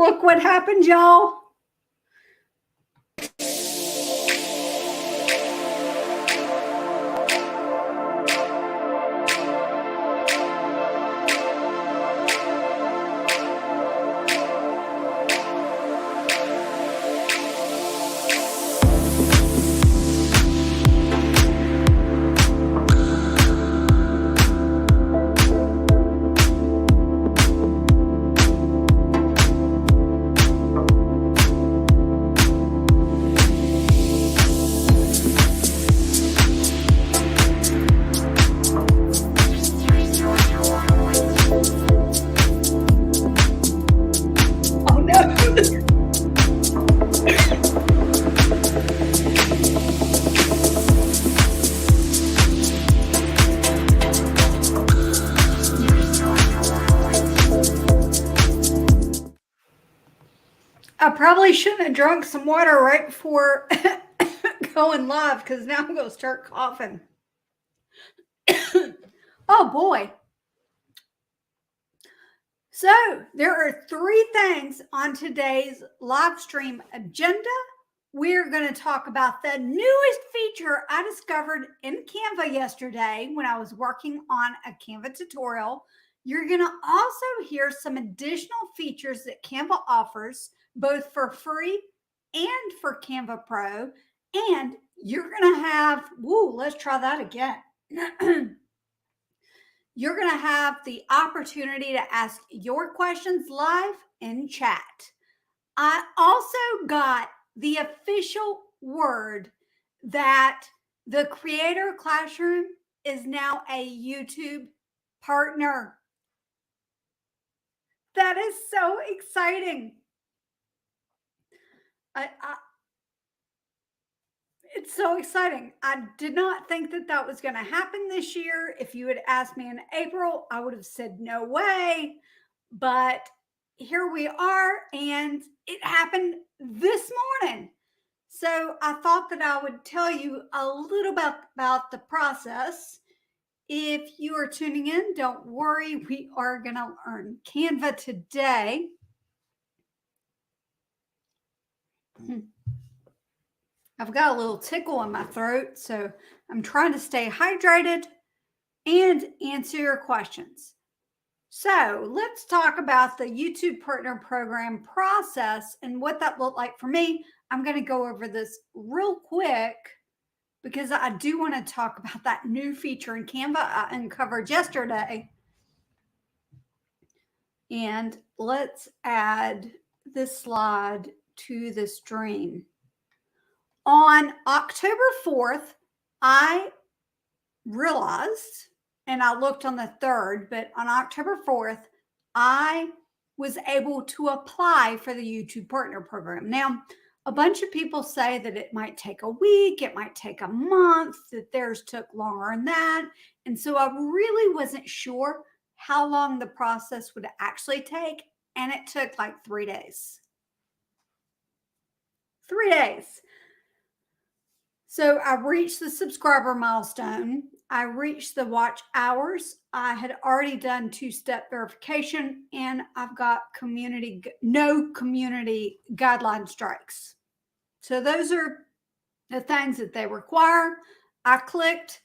Look what happened, y'all. I probably shouldn't have drunk some water right before going live because now I'm going to start coughing. Oh boy. So there are 3 things on today's live stream agenda. We're going to talk about the newest feature I discovered in Canva yesterday when I was working on a Canva tutorial. You're going to also hear some additional features that Canva offers, both for free and for Canva Pro. And you're going to have, let's try that again. You're going to have the opportunity to ask your questions live in chat. I also got the official word that the Creator Classroom is now a YouTube partner. That is so exciting. It's so exciting. I did not think that that was going to happen this year. If you had asked me in April, I would have said no way. But here we are, and it happened this morning. So I thought that I would tell you a little bit about the process. If you are tuning in, don't worry. We are going to learn Canva today. I've got a little tickle in my throat, so I'm trying to stay hydrated and answer your questions. So let's talk about the YouTube Partner Program process and what that looked like for me. I'm going to go over this real quick because I do want to talk about that new feature in Canva I uncovered yesterday. And let's add this slide to the stream. On October 4th, I realized, and I looked on the 3rd, but on October 4th, I was able to apply for the YouTube Partner Program. Now, a bunch of people say that it might take a week, it might take a month, that theirs took longer than that. And so I really wasn't sure how long the process would actually take. And it took like 3 days. 3 days. So I reached the subscriber milestone. I reached the watch hours. I had already done 2-step verification, and I've got no community guideline strikes. So those are the things that they require. I clicked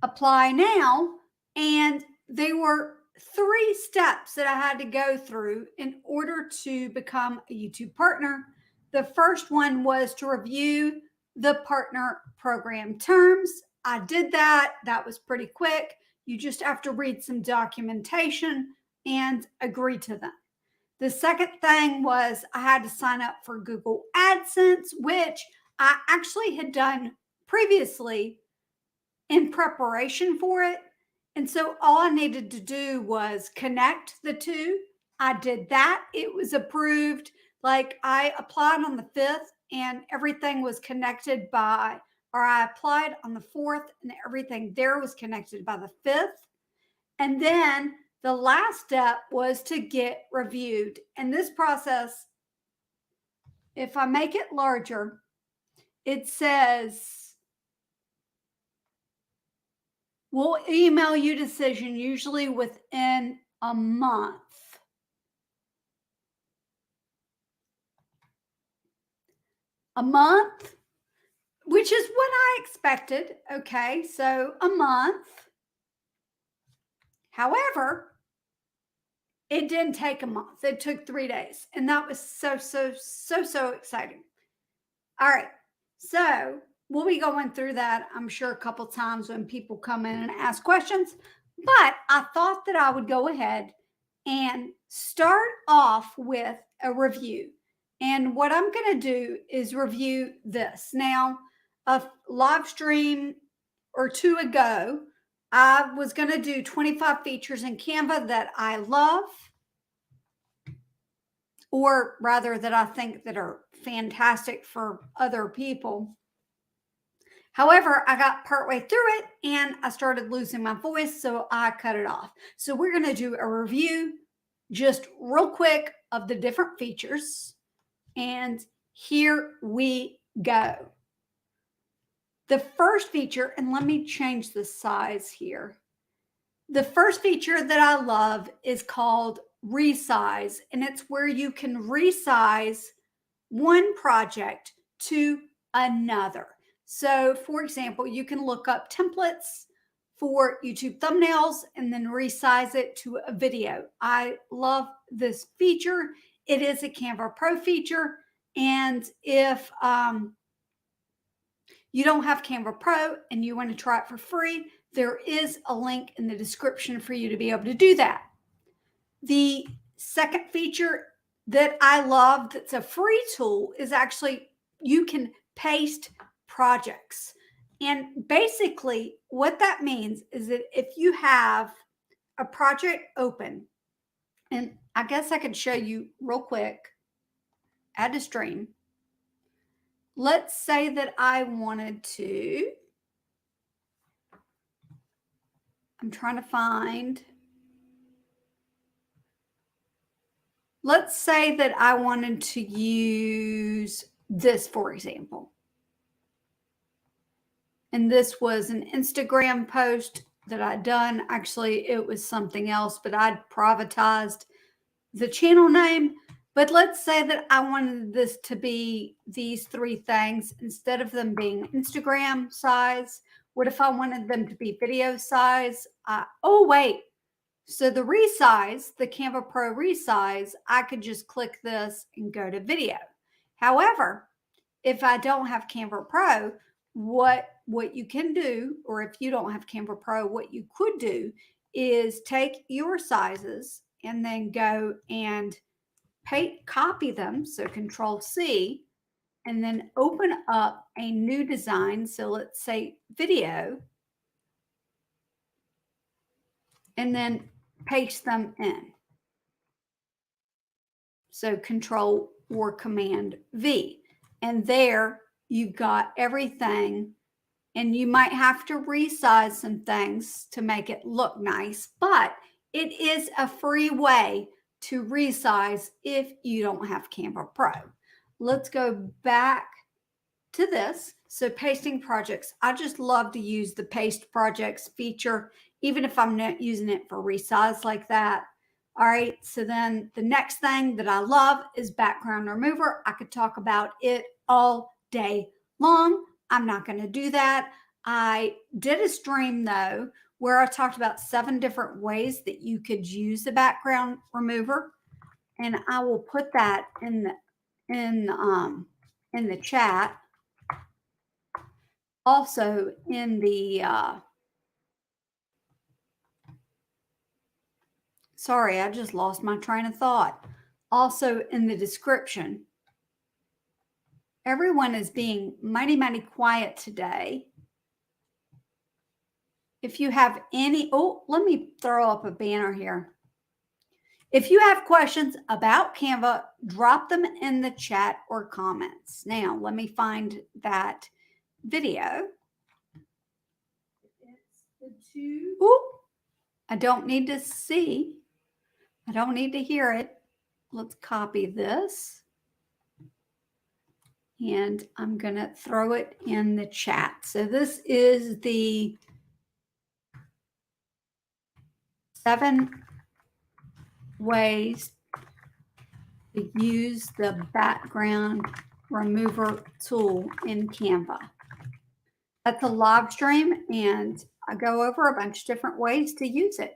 apply now, and there were 3 steps that I had to go through in order to become a YouTube partner. The first one was to review the partner program terms. I did that. That was pretty quick. You just have to read some documentation and agree to them. The second thing was I had to sign up for Google AdSense, which I actually had done previously in preparation for it. And so all I needed to do was connect the 2. I did that. It was approved. Like I applied on the 5th and everything was connected by, or I applied on the 4th and everything there was connected by the 5th. And then the last step was to get reviewed. And this process, if I make it larger, it says, we'll email you decision usually within a month. a month, which is what I expected. Okay, so a month. However, it didn't take a month. It took 3 days. And that was so exciting. All right. So we'll be going through that, I'm sure, a couple times when people come in and ask questions. But I thought that I would go ahead and start off with a review. And what I'm going to do is review this. Now, a live stream or two ago, I was going to do 25 features in Canva that I love, or rather that I think that are fantastic for other people. However, I got partway through it and I started losing my voice, so I cut it off. So we're going to do a review just real quick of the different features. And here we go. The first feature, and let me change the size here. The first feature that I love is called resize, and it's where you can resize one project to another. So, for example, you can look up templates for YouTube thumbnails and then resize it to a video. I love this feature. It is a Canva Pro feature. And if you don't have Canva Pro and you want to try it for free, there is a link in the description for you to be able to do that. The second feature that I love that's a free tool is actually you can paste projects. And basically what that means is that if you have a project open, and I guess I could show you real quick, add to stream. Let's say that I wanted to, I'm trying to find, let's say that I wanted to use this, for example. And this was an Instagram post that I'd done. Actually, it was something else, but I'd privatized the channel name. But let's say that I wanted this to be these three things instead of them being Instagram size. What if I wanted them to be video size? Oh, wait. So the resize, the Canva Pro resize, I could just click this and go to video. However, if I don't have Canva Pro, what you can do, or if you don't have Canva Pro, what you could do is take your sizes and then go and copy them. So Control C, and then open up a new design. So let's say video, and then paste them in. So Control or Command V. And there you've got everything. And you might have to resize some things to make it look nice, but it is a free way to resize if you don't have Canva Pro. Let's go back to this. So pasting projects, I just love to use the paste projects feature, even if I'm not using it for resize like that. All right, so then the next thing that I love is background remover. I could talk about it all day long. I'm not going to do that. I did a stream though, where I talked about 7 different ways that you could use the background remover. And I will put that in the chat. Also in the, sorry, I just lost my train of thought. Also in the description. Everyone is being mighty quiet today. If you have any, let me throw up a banner here. If you have questions about Canva, drop them in the chat or comments. Now, let me find that video. It's the 2. I don't need to see. I don't need to hear it. Let's copy this. And I'm going to throw it in the chat. So this is the 7 ways to use the background remover tool in Canva. That's a live stream, and I go over a bunch of different ways to use it.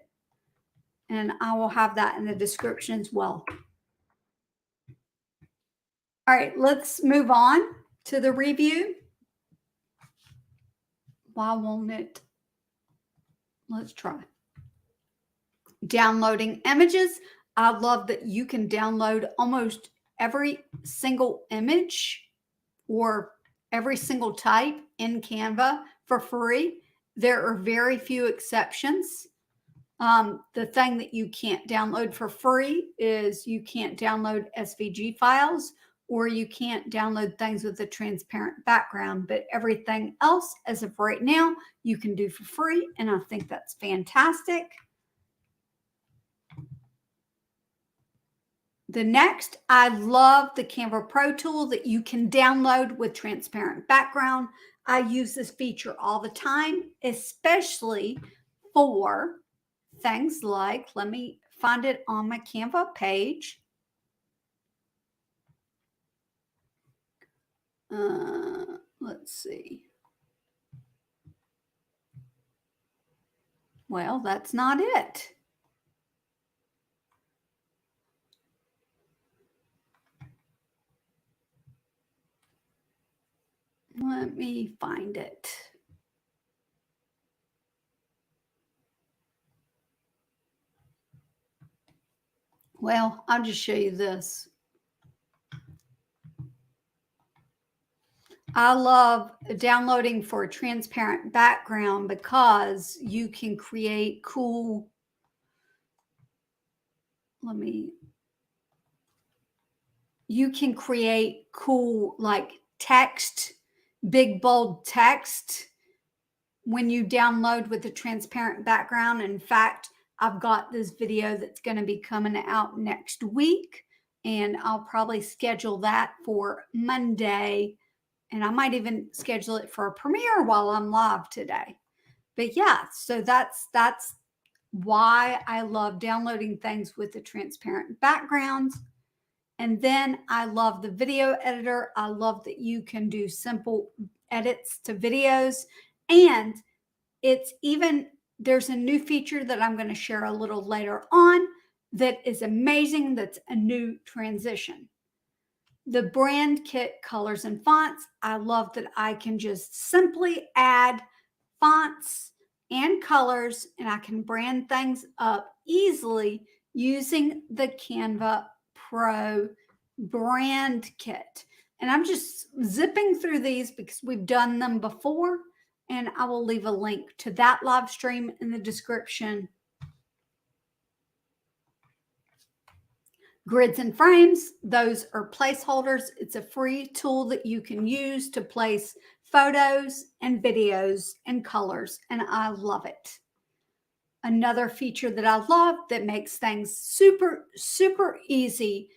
And I will have that in the description as well. All right, let's move on to the review. Why won't it? Let's try. Downloading images. I love that you can download almost every single image or every single type in Canva for free. There are very few exceptions. The thing that you can't download for free is you can't download SVG files, or you can't download things with a transparent background, but everything else as of right now you can do for free, and I think that's fantastic. The next, I love the Canva Pro tool that you can download with transparent background. I use this feature all the time, especially for things like, let me find it on my Canva page. Let's see. Well, that's not it. Let me find it. Well, I'll just show you this. I love downloading for a transparent background because you can create cool, you can create cool like text, big bold text when you download with a transparent background. In fact, I've got this video that's going to be coming out next week, and I'll probably schedule that for Monday, and I might even schedule it for a premiere while I'm live today. But yeah, so that's why I love downloading things with a transparent background. And then I love the video editor. I love that you can do simple edits to videos, and it's even, there's a new feature that I'm going to share a little later on that is amazing. That's a new transition. The brand kit colors and fonts. I love that I can just simply add fonts and colors, and I can brand things up easily using the Canva Pro brand kit. And I'm just zipping through these because we've done them before, and I will leave a link to that live stream in the description. Grids and frames, those are placeholders. It's a free tool that you can use to place photos and videos and colors, and I love it. Another feature that I love that makes things super, super easy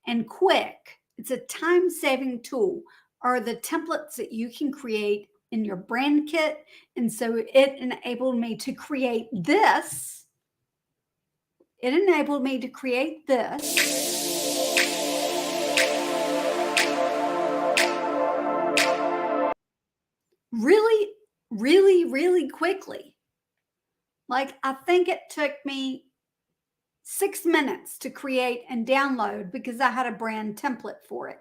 and quick, it's a time-saving tool, are the templates that you can create in your brand kit. And so it enabled me to create this. It enabled me to create this. Really, really, really quickly. Like, I think it took me 6 minutes to create and download because I had a brand template for it.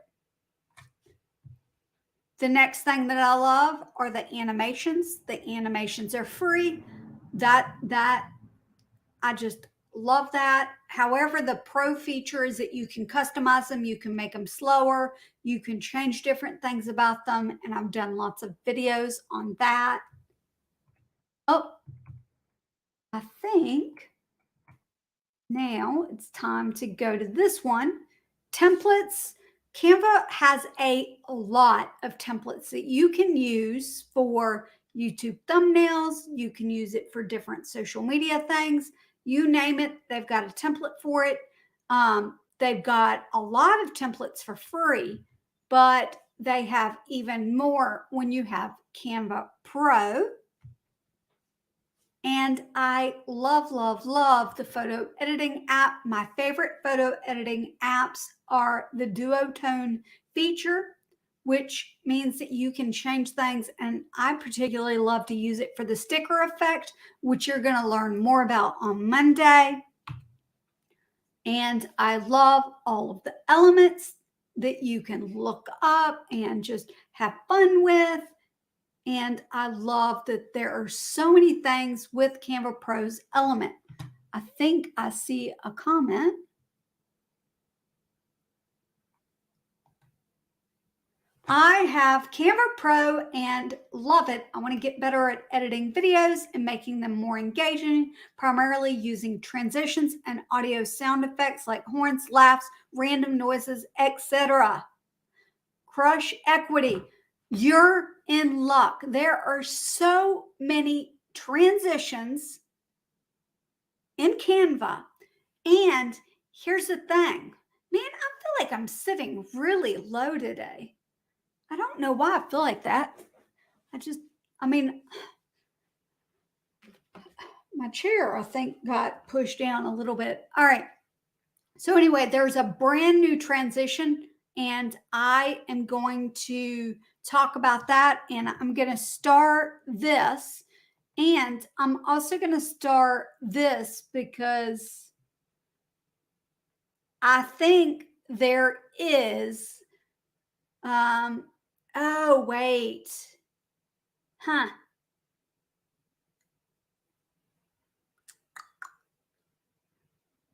The next thing that I love are the animations. The animations are free. That I just love that. However, the pro feature is that you can customize them. You can make them slower. You can change different things about them. And I've done lots of videos on that. Oh, I think now it's time to go to this one. Templates. Canva has a lot of templates that you can use for YouTube thumbnails. You can use it for different social media things. You name it, they've got a template for it. They've got a lot of templates for free, but they have even more when you have Canva Pro. And I love, love, love the photo editing app. My favorite photo editing apps are the duotone feature. which means that you can change things. And I particularly love to use it for the sticker effect, which you're going to learn more about on Monday. And I love all of the elements that you can look up and just have fun with. And I love that there are so many things with Canva Pro's element. I think I see a comment. I have Canva Pro and love it. I want to get better at editing videos and making them more engaging, primarily using transitions and audio sound effects like horns, laughs, random noises, etc. Crush equity. You're in luck. There are so many transitions in Canva. And here's the thing. Man, I feel like I'm sitting really low today. I don't know why I feel like that. My chair, I think, got pushed down a little bit. All right. So anyway, there's a brand new transition, and I am going to talk about that. And I'm going to start this. And I'm also going to start this because I think there is, oh, wait. Huh.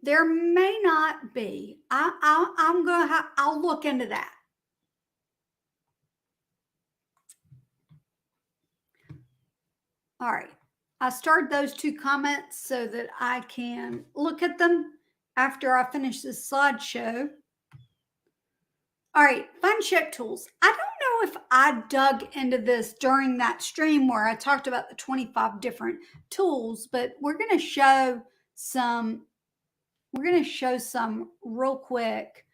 There may not be. I'll look into that. All right. I started those two comments so that I can look at them after I finish this slideshow. All right, fun shape tools. I don't know if I dug into this during that stream where I talked about the 25 different tools, but we're going to show some real quick.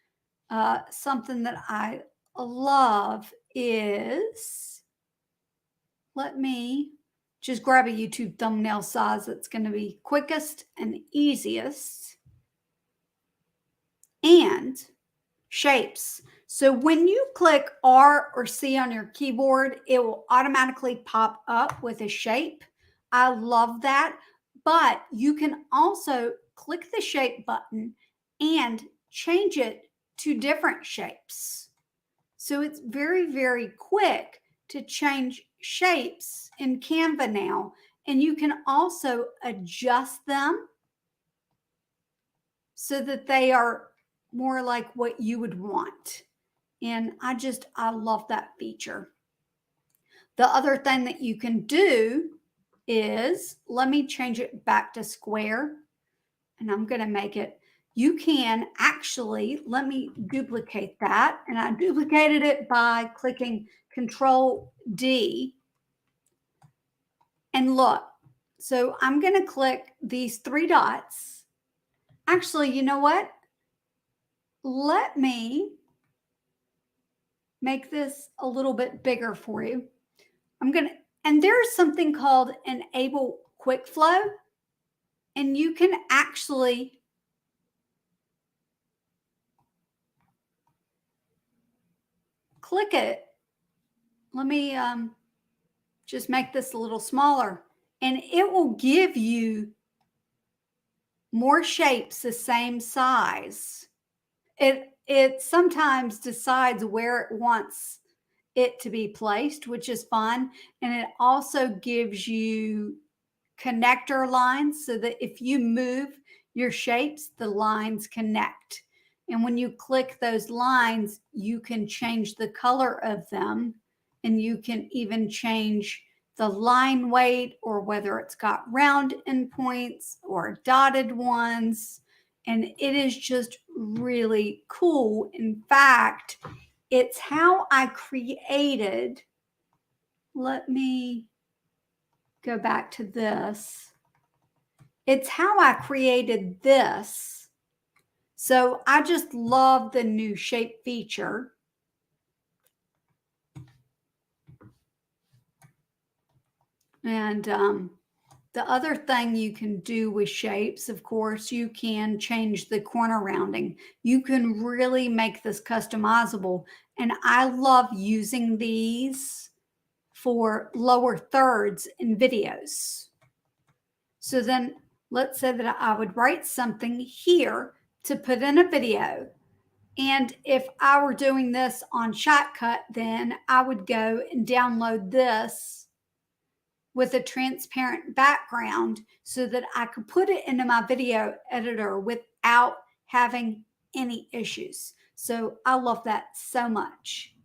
Something that I love is, let me just grab a YouTube thumbnail size that's going to be quickest and easiest. And shapes. So when you click R or C on your keyboard, it will automatically pop up with a shape. I love that. But you can also click the shape button and change it to different shapes. So it's very, very quick to change shapes in Canva now. And you can also adjust them so that they are more like what you would want. And I love that feature. The other thing that you can do is, let me change it back to square, and I'm going to make it, you can actually, let me duplicate that. And I duplicated it by clicking Control D. And look, so I'm going to click these three dots. Actually, you know what? Let me make this a little bit bigger for you. And there's something called Enable Quick Flow, and you can actually click it. Let me just make this a little smaller, and it will give you more shapes the same size. It sometimes decides where it wants it to be placed, which is fun. And it also gives you connector lines so that if you move your shapes, the lines connect. And when you click those lines, you can change the color of them, and you can even change the line weight, or whether it's got round endpoints or dotted ones. And it is just really cool. In fact, it's how I created, let me go back to this. It's how I created this. So I just love the new shape feature. And The other thing you can do with shapes, of course, you can change the corner rounding. You can really make this customizable. And I love using these for lower thirds in videos. So then let's say that I would write something here to put in a video. And if I were doing this on Shotcut, then I would go and download this with a transparent background so that I could put it into my video editor without having any issues. So I love that so much.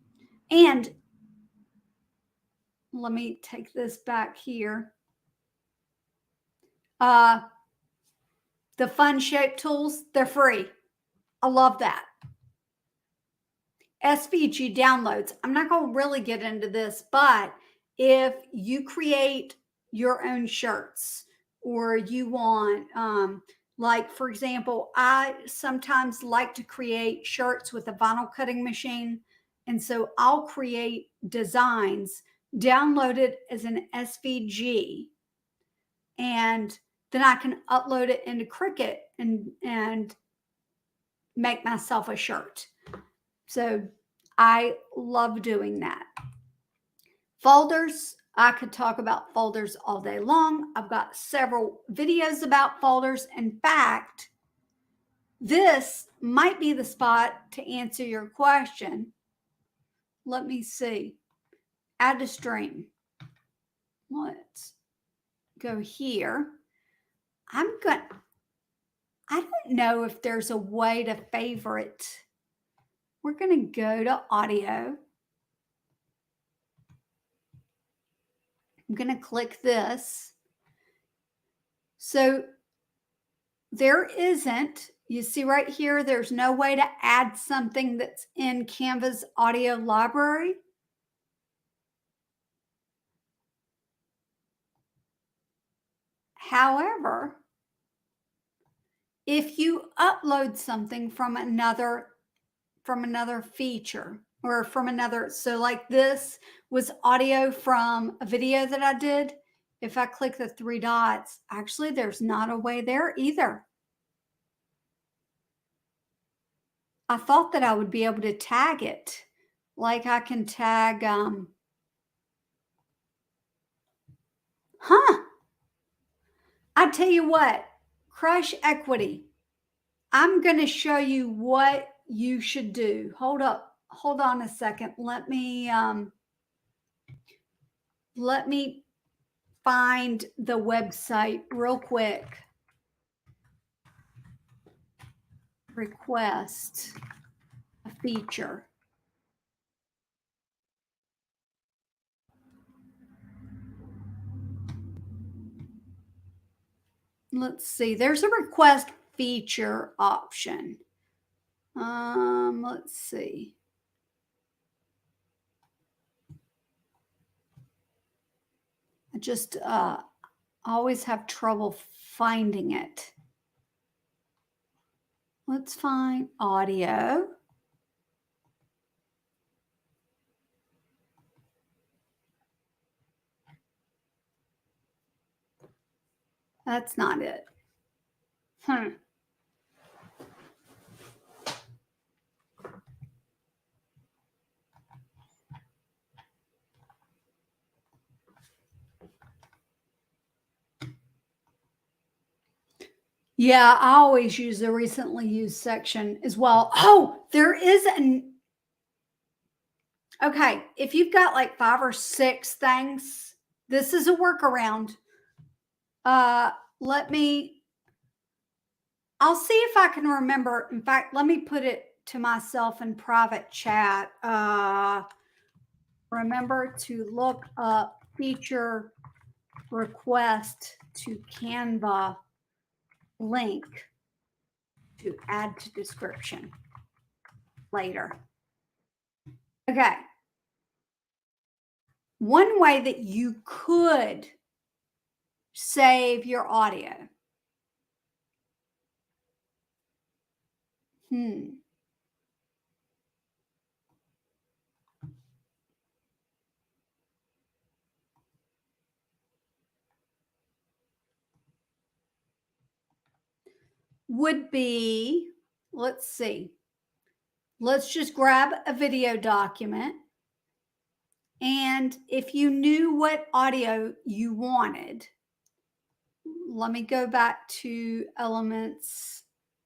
And let me take this back here. The fun shape tools, they're free. I love that. SVG downloads. I'm not going to really get into this, but if you create your own shirts or you want, like, for example, I sometimes like to create shirts with a vinyl cutting machine. And so I'll create designs, download it as an SVG, and then I can upload it into Cricut and make myself a shirt. So I love doing that. Folders, I could talk about folders all day long. I've got several videos about folders. In fact, this might be the spot to answer your question. Let me see. Add to stream. Let's go here. I don't know if there's a way to favorite. We're going to go to audio. I'm going to click this. So there isn't, you see right here, there's no way to add something that's in Canva's audio library. However, if you upload something from another feature or from another, so like this was audio from a video that I did. If I click the three dots, actually there's not a way there either. I thought that I would be able to tag it. Like I can tag, I tell you what, Crush Equity. I'm going to show you what you should do. Hold on a second. Let me find the website real quick. Request a feature. Let's see. There's a request feature option. Let's see. I just always have trouble finding it. Let's find audio. That's not it. Yeah, I always use the recently used section as well. Oh, there is okay, if you've got like 5 or 6 things, this is a workaround. I'll see if I can remember. In fact, let me put it to myself in private chat. Remember to look up feature request to Canva link to add to description later. Okay. One way that you could save your audio. would be, let's see, let's just grab a video document. And if you knew what audio you wanted, let me go back to Elements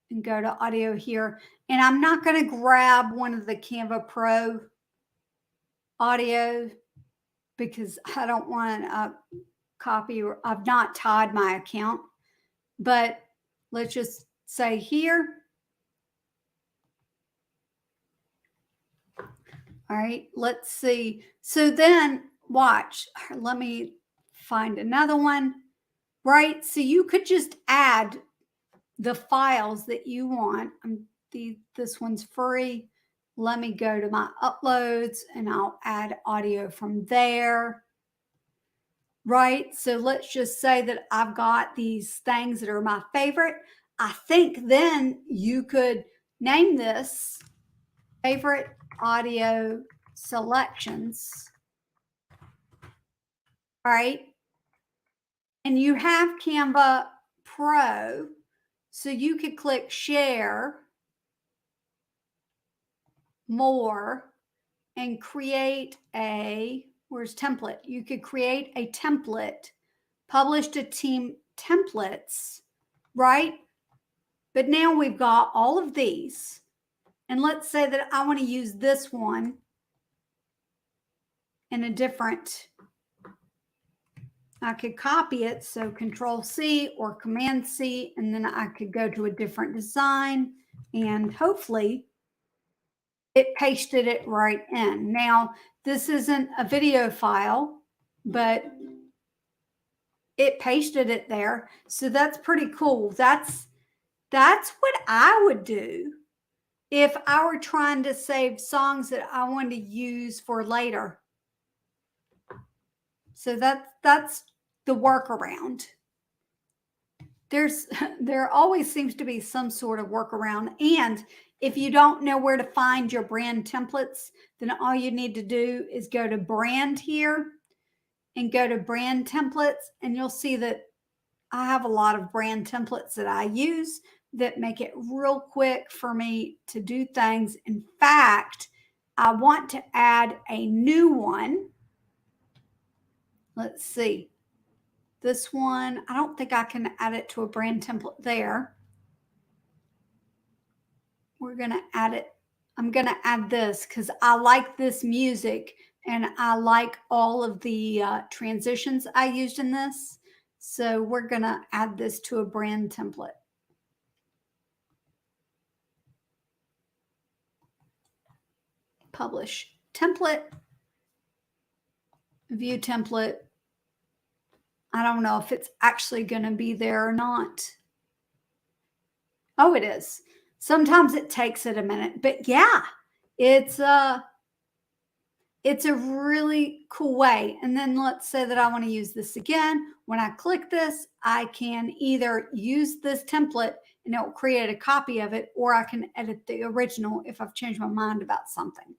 and go to audio here. And I'm not going to grab one of the Canva Pro audio because I don't want a copy, or I've not tied my account. But let's just say here. All right, let's see. So then watch, let me find another one, right? So you could just add the files that you want. This one's free. Let me go to my uploads and I'll add audio from there. Right, so let's just say that I've got these things that are my favorite. I think then you could name this favorite audio selections. All right, and you have Canva Pro, so you could click share more and create a, where's template? You could create a template, publish to team templates, right? But now we've got all of these. And let's say that I want to use this one in a different, I could copy it. So Control C or Command C, and then I could go to a different design and hopefully it pasted it right in. Now, this isn't a video file, but it pasted it there. So that's pretty cool. That's what I would do if I were trying to save songs that I wanted to use for later. So that's the workaround. There always seems to be some sort of workaround. And if you don't know where to find your brand templates, then all you need to do is go to brand here and go to brand templates, and you'll see that I have a lot of brand templates that I use that make it real quick for me to do things. In fact, I want to add a new one. Let's see. This one, I don't think I can add it to a brand template there. We're going to add it. I'm going to add this because I like this music and I like all of the transitions I used in this. So we're going to add this to a brand template. Publish template, view template. I don't know if it's actually going to be there or not. Oh, it is. Sometimes it takes it a minute, but yeah, it's a really cool way. And then let's say that I want to use this again. When I click this, I can either use this template and it will create a copy of it, or I can edit the original if I've changed my mind about something.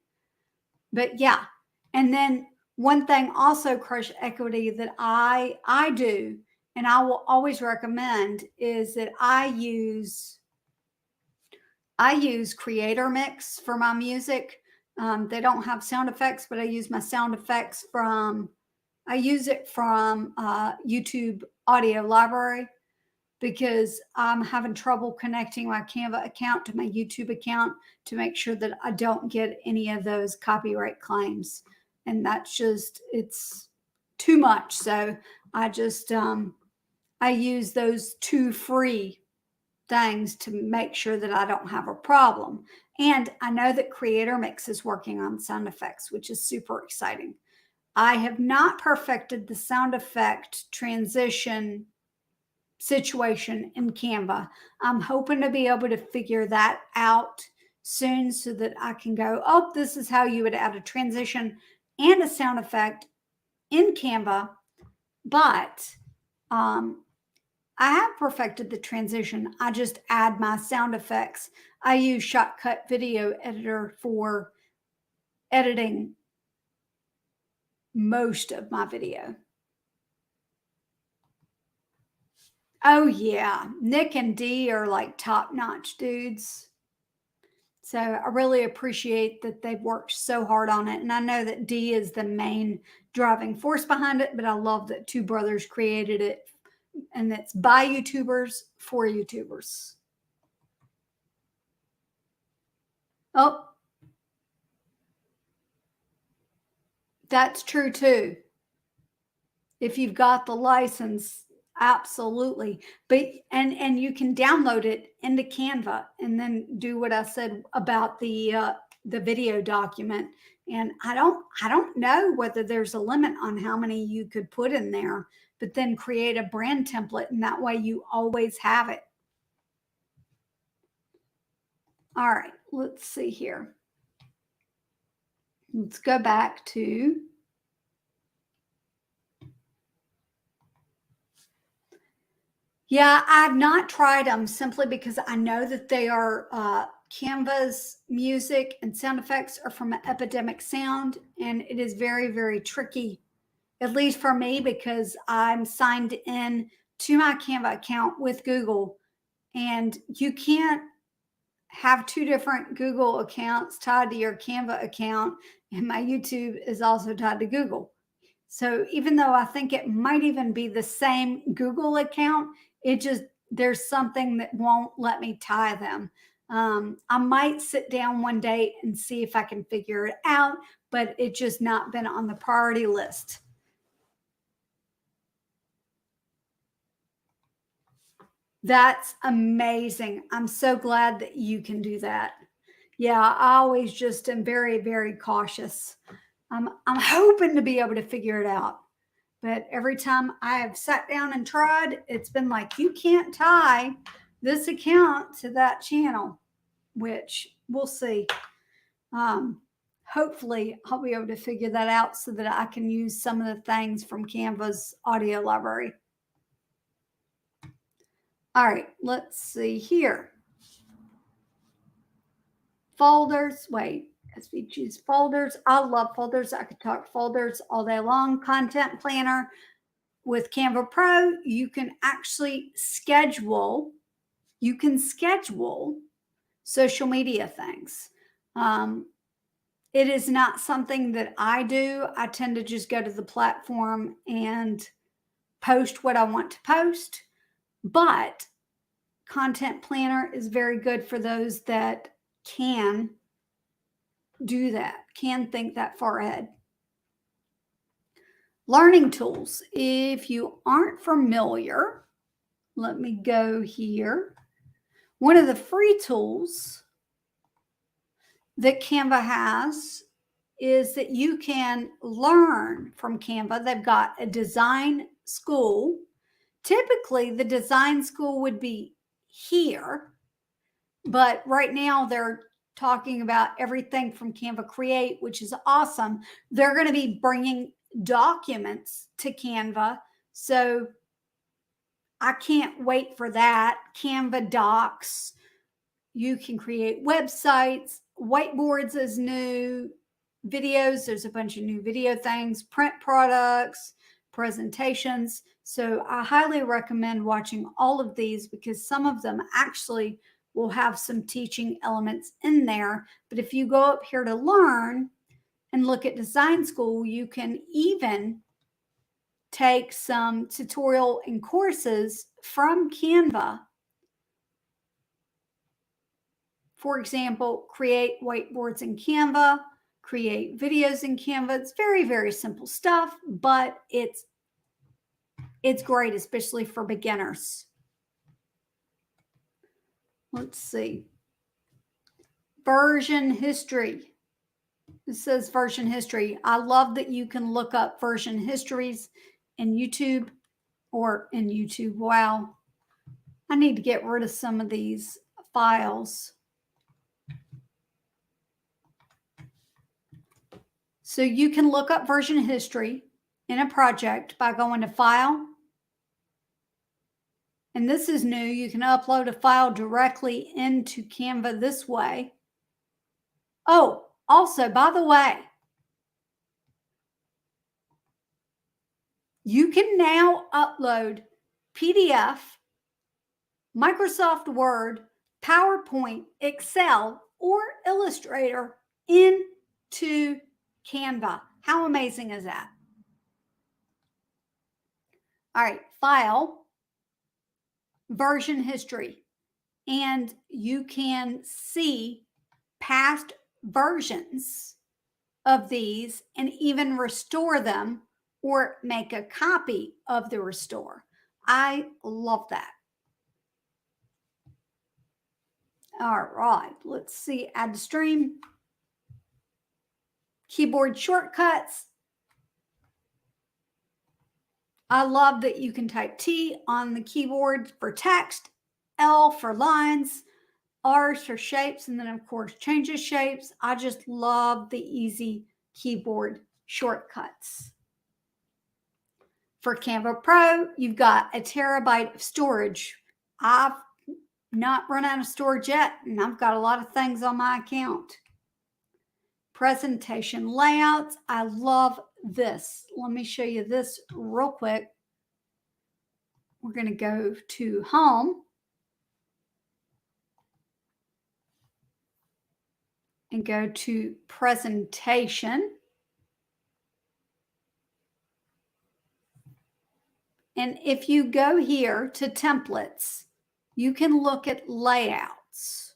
But yeah, and then one thing also, Crush Equity, that I do, and I will always recommend, is that I use Creator Mix for my music. They don't have sound effects, but I use my sound effects from YouTube Audio Library, because I'm having trouble connecting my Canva account to my YouTube account to make sure that I don't get any of those copyright claims. And that's just, it's too much. So I just, I use those two free things to make sure that I don't have a problem. And I know that Creator Mix is working on sound effects, which is super exciting. I have not perfected the sound effect transition situation in Canva. I'm hoping to be able to figure that out soon so that I can go, oh, this is how you would add a transition and a sound effect in Canva. But I have perfected the transition. I just add my sound effects. I use Shotcut Video Editor for editing most of my video. Oh, yeah. Nick and Dee are like top notch dudes. So I really appreciate that they've worked so hard on it. And I know that Dee is the main driving force behind it, but I love that two brothers created it, and it's by YouTubers for YouTubers. Oh, that's true too. If you've got the license, absolutely. But and you can download it into Canva and then do what I said about the video document. And I don't know whether there's a limit on how many you could put in there, but then create a brand template, and that way you always have it. All right, let's see here. Let's go back to Yeah, I've not tried them simply because I know that they are Canva's music and sound effects are from Epidemic Sound, and it is very, very tricky, at least for me, because I'm signed in to my Canva account with Google, and you can't have two different Google accounts tied to your Canva account, and my YouTube is also tied to Google. So even though I think it might even be the same Google account, it just, there's something that won't let me tie them. I might sit down one day and see if I can figure it out, but it's just not been on the priority list. That's amazing. I'm so glad that you can do that. Yeah, I always just am very, very cautious. I'm hoping to be able to figure it out. But every time I have sat down and tried, it's been like, you can't tie this account to that channel, which we'll see. Hopefully, I'll be able to figure that out so that I can use some of the things from Canva's audio library. All right, let's see here. Folders. Wait, as we choose folders, I love folders. I could talk folders all day long. Content planner. With Canva Pro, you can actually schedule, social media things. It is not something that I do. I tend to just go to the platform and post what I want to post. But Content Planner is very good for those that can do that, can think that far ahead. Learning tools. If you aren't familiar, let me go here. One of the free tools that Canva has is that you can learn from Canva. They've got a design school. Typically, the design school would be here, but right now they're talking about everything from Canva Create, which is awesome. They're going to be bringing documents to Canva. So I can't wait for that. Canva Docs. You can create websites, whiteboards is new, videos. There's a bunch of new video things, print products, presentations. So I highly recommend watching all of these because some of them actually will have some teaching elements in there. But if you go up here to learn and look at design school, you can even take some tutorial and courses from Canva. For example, create whiteboards in Canva, create videos in Canva. It's very, very simple stuff, but it's great, especially for beginners. Let's see. Version history. It says version history. I love that you can look up version histories in YouTube or in YouTube. Wow. I need to get rid of some of these files. So you can look up version history in a project by going to File. And this is new. You can upload a file directly into Canva this way. Oh, also, by the way, you can now upload PDF Microsoft Word, PowerPoint, Excel, or Illustrator into Canva. How amazing is that? All right, file, version history, and you can see past versions of these and even restore them or make a copy of the restore. I love that. All right, let's see, add to stream. Keyboard shortcuts. I love that you can type T on the keyboard for text, L for lines, R for shapes, and then of course changes shapes. I just love the easy keyboard shortcuts. For Canva Pro, you've got a terabyte of storage. I've not run out of storage yet, and I've got a lot of things on my account. Presentation layouts. I love this. Let me show you this real quick. We're going to go to Home and go to Presentation. And if you go here to Templates, you can look at layouts.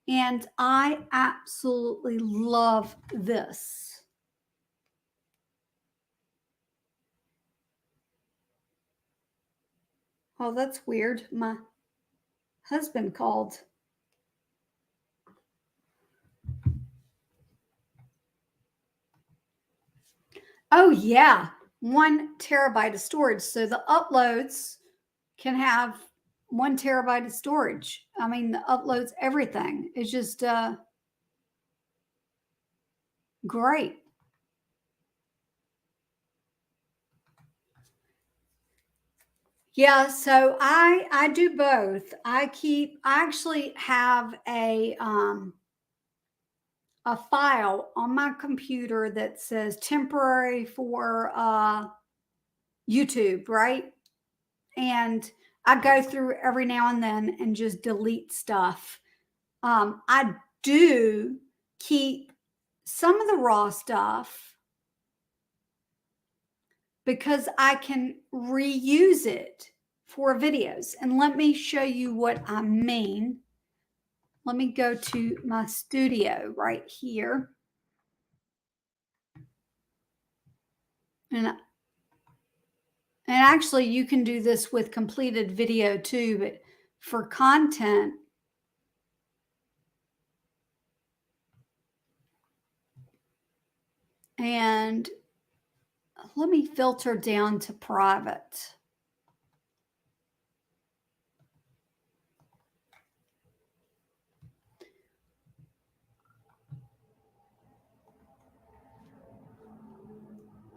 And I absolutely love this. Oh, that's weird. My husband called. Oh, yeah. 1 terabyte of storage. So the uploads can have 1 terabyte of storage. I mean, the uploads everything. It's just great. Yeah, so I do both. I actually have a file on my computer that says temporary for YouTube, right? And I go through every now and then and just delete stuff. I do keep some of the raw stuff because I can reuse it for videos. And let me show you what I mean. Let me go to my studio right here. And actually you can do this with completed video too, but for content, and let me filter down to private.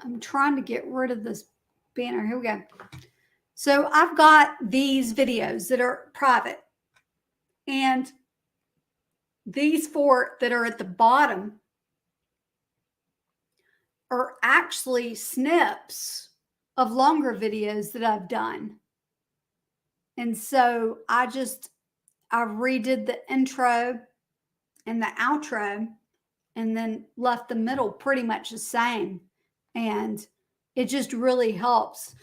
I'm trying to get rid of this banner. Here we go. So I've got these videos that are private, and these 4 that are at the bottom are actually snips of longer videos that I've done. And so I redid the intro and the outro and then left the middle pretty much the same. And it just really helps,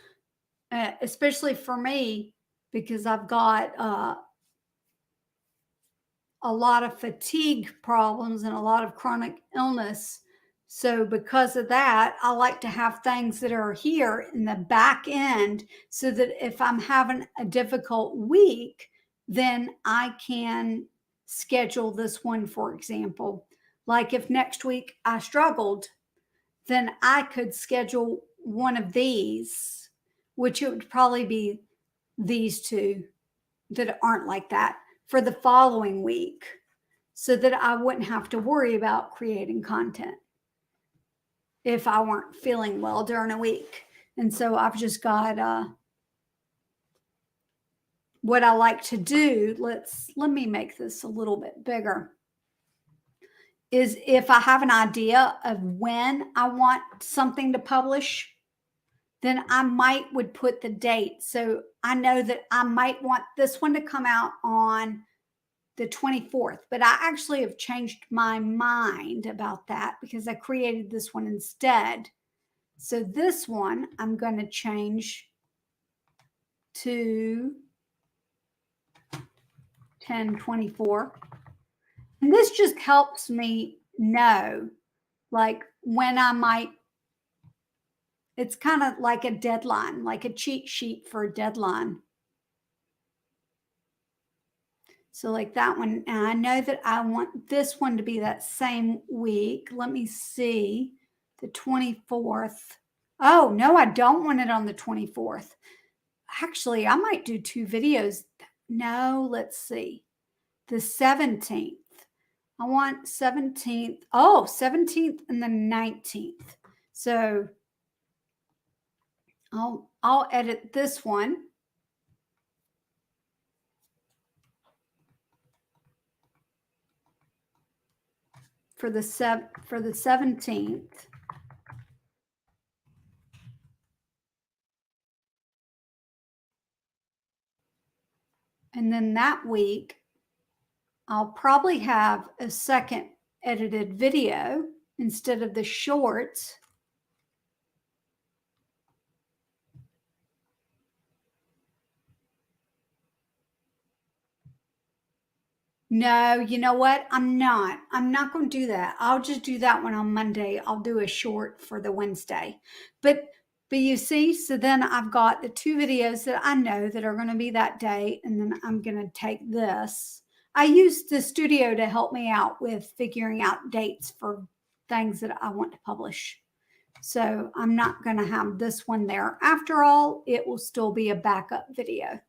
especially for me, because I've got a lot of fatigue problems and a lot of chronic illness. So because of that, I like to have things that are here in the back end so that if I'm having a difficult week, then I can schedule this one, for example. Like if next week I struggled, then I could schedule one of these, which it would probably be these 2 that aren't like that, for the following week, so that I wouldn't have to worry about creating content if I weren't feeling well during a week. And so I've just got what I like to do. Let me make this a little bit bigger. Is if I have an idea of when I want something to publish, then I would put the date. So I know that I might want this one to come out on the 24th, but I actually have changed my mind about that because I created this one instead. So this one I'm going to change to 10/24. And this just helps me know like when I might, it's kind of like a deadline, like a cheat sheet for a deadline. So like that one, and I know that I want this one to be that same week. Let me see, the 24th. Oh, no, I don't want it on the 24th. Actually, I might do 2 videos. No, let's see. The 17th. I want 17th. Oh, 17th and the 19th. So I'll edit this one. For the 17th. And then that week, I'll probably have a second edited video instead of the shorts. No, you know what? I'm not going to do that. I'll just do that one on Monday. I'll do a short for the Wednesday. But you see, so then I've got the 2 videos that I know that are going to be that day. And then I'm going to take this. I used the studio to help me out with figuring out dates for things that I want to publish. So I'm not going to have this one there. After all, it will still be a backup video.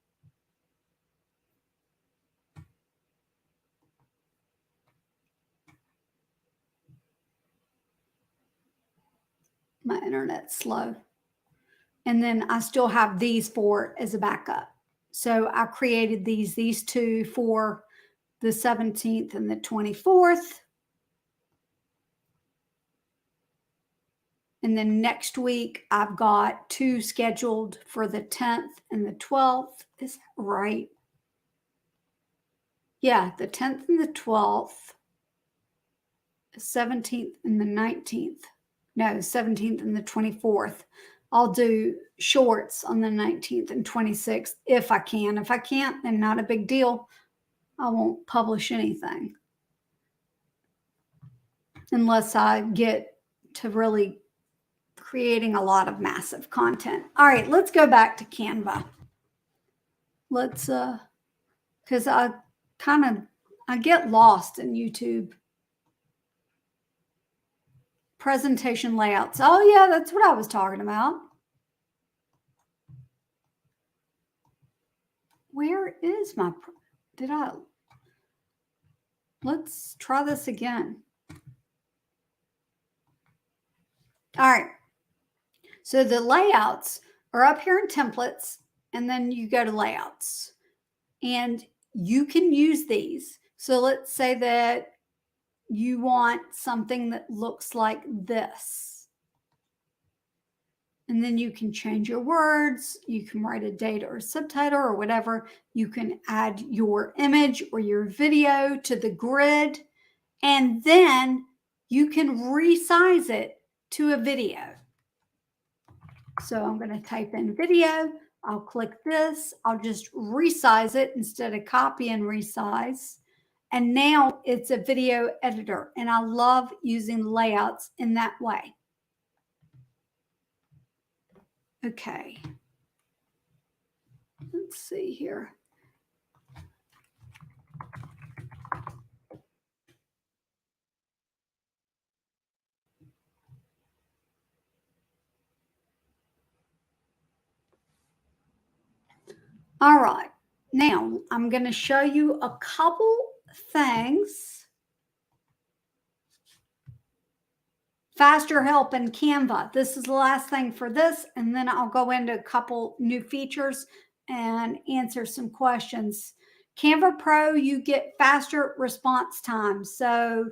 My internet's slow. And then I still have these 4 as a backup. So I created these 2 for the 17th and the 24th. And then next week, I've got 2 scheduled for the 10th and the 12th. Is that right? Yeah, the 10th and the 12th, the 17th and the 19th. No, 17th and the 24th. I'll do shorts on the 19th and 26th if I can. If I can't, then not a big deal. I won't publish anything unless I get to really creating a lot of massive content. All right, let's go back to Canva. Let's, because I get lost in YouTube. Presentation layouts. Oh yeah, that's what I was talking about. Where is my, let's try this again. All right. So the layouts are up here in templates, and then you go to layouts. And you can use these. So let's say that you want something that looks like this. And then you can change your words. You can write a date or a subtitle or whatever. You can add your image or your video to the grid. And then you can resize it to a video. So I'm going to type in video. I'll click this. I'll just resize it instead of copy and resize. And now it's a video editor. And I love using layouts in that way. Okay. Let's see here. All right. Now I'm going to show you a couple things. Faster help in Canva. This is the last thing for this, and then I'll go into a couple new features and answer some questions. Canva Pro, you get faster response time. So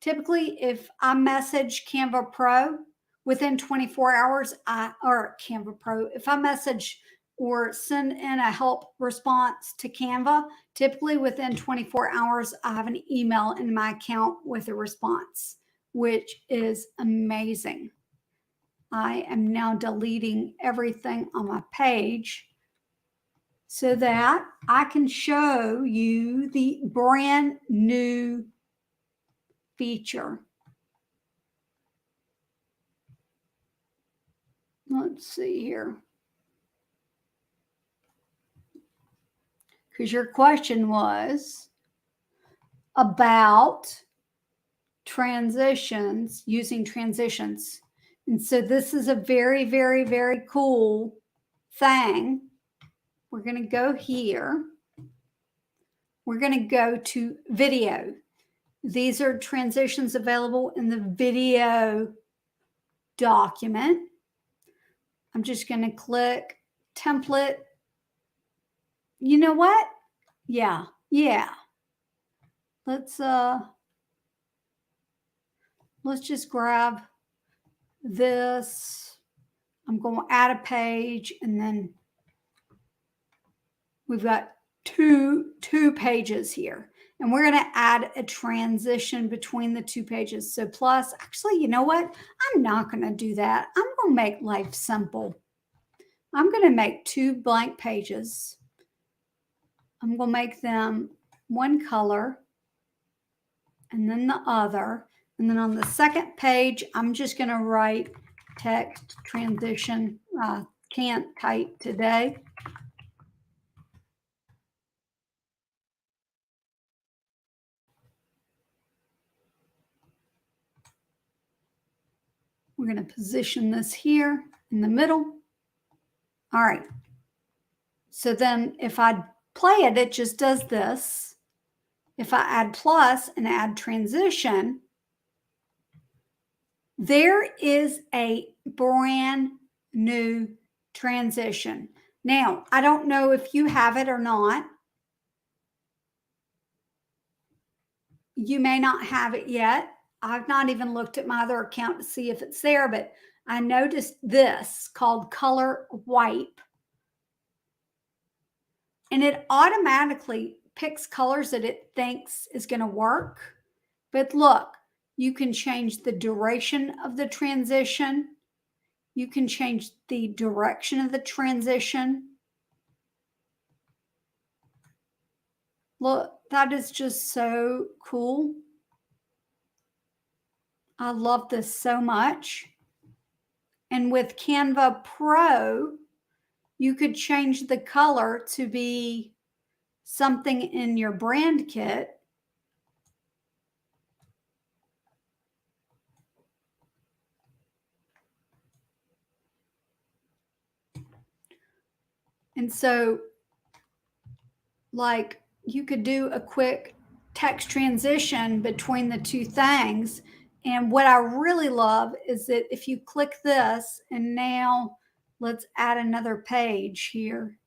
typically, if I message Canva Pro, within 24 hours, or Canva Pro, if I message or send in a help response to Canva, typically within 24 hours, I have an email in my account with a response, which is amazing. I am now deleting everything on my page so that I can show you the brand new feature. Let's see here. Because your question was about transitions, using transitions. And so this is a very, very, very cool thing. We're going to go here. We're going to go to video. These are transitions available in the video document. I'm just going to click template. You know what? Yeah. Let's just grab this. I'm going to add a page, and then we've got two pages here, and we're going to add a transition between the two pages. So plus, actually, you know what? I'm not going to do that. I'm going to make life simple. I'm going to make 2 blank pages. I'm going to make them one color and then the other. And then on the second page, I'm just going to write text transition. Can't type today. We're going to position this here in the middle. All right. So then if I play it, it just does this. If I add plus and add transition, there is a brand new transition. Now, I don't know if you have it or not. You may not have it yet. I've not even looked at my other account to see if it's there, but I noticed this called Color Wipe. And it automatically picks colors that it thinks is going to work. But look, you can change the duration of the transition. You can change the direction of the transition. Look, that is just so cool. I love this so much. And with Canva Pro, you could change the color to be something in your brand kit. And so, like, you could do a quick text transition between the two things. And what I really love is that if you click this, and now let's add another page here,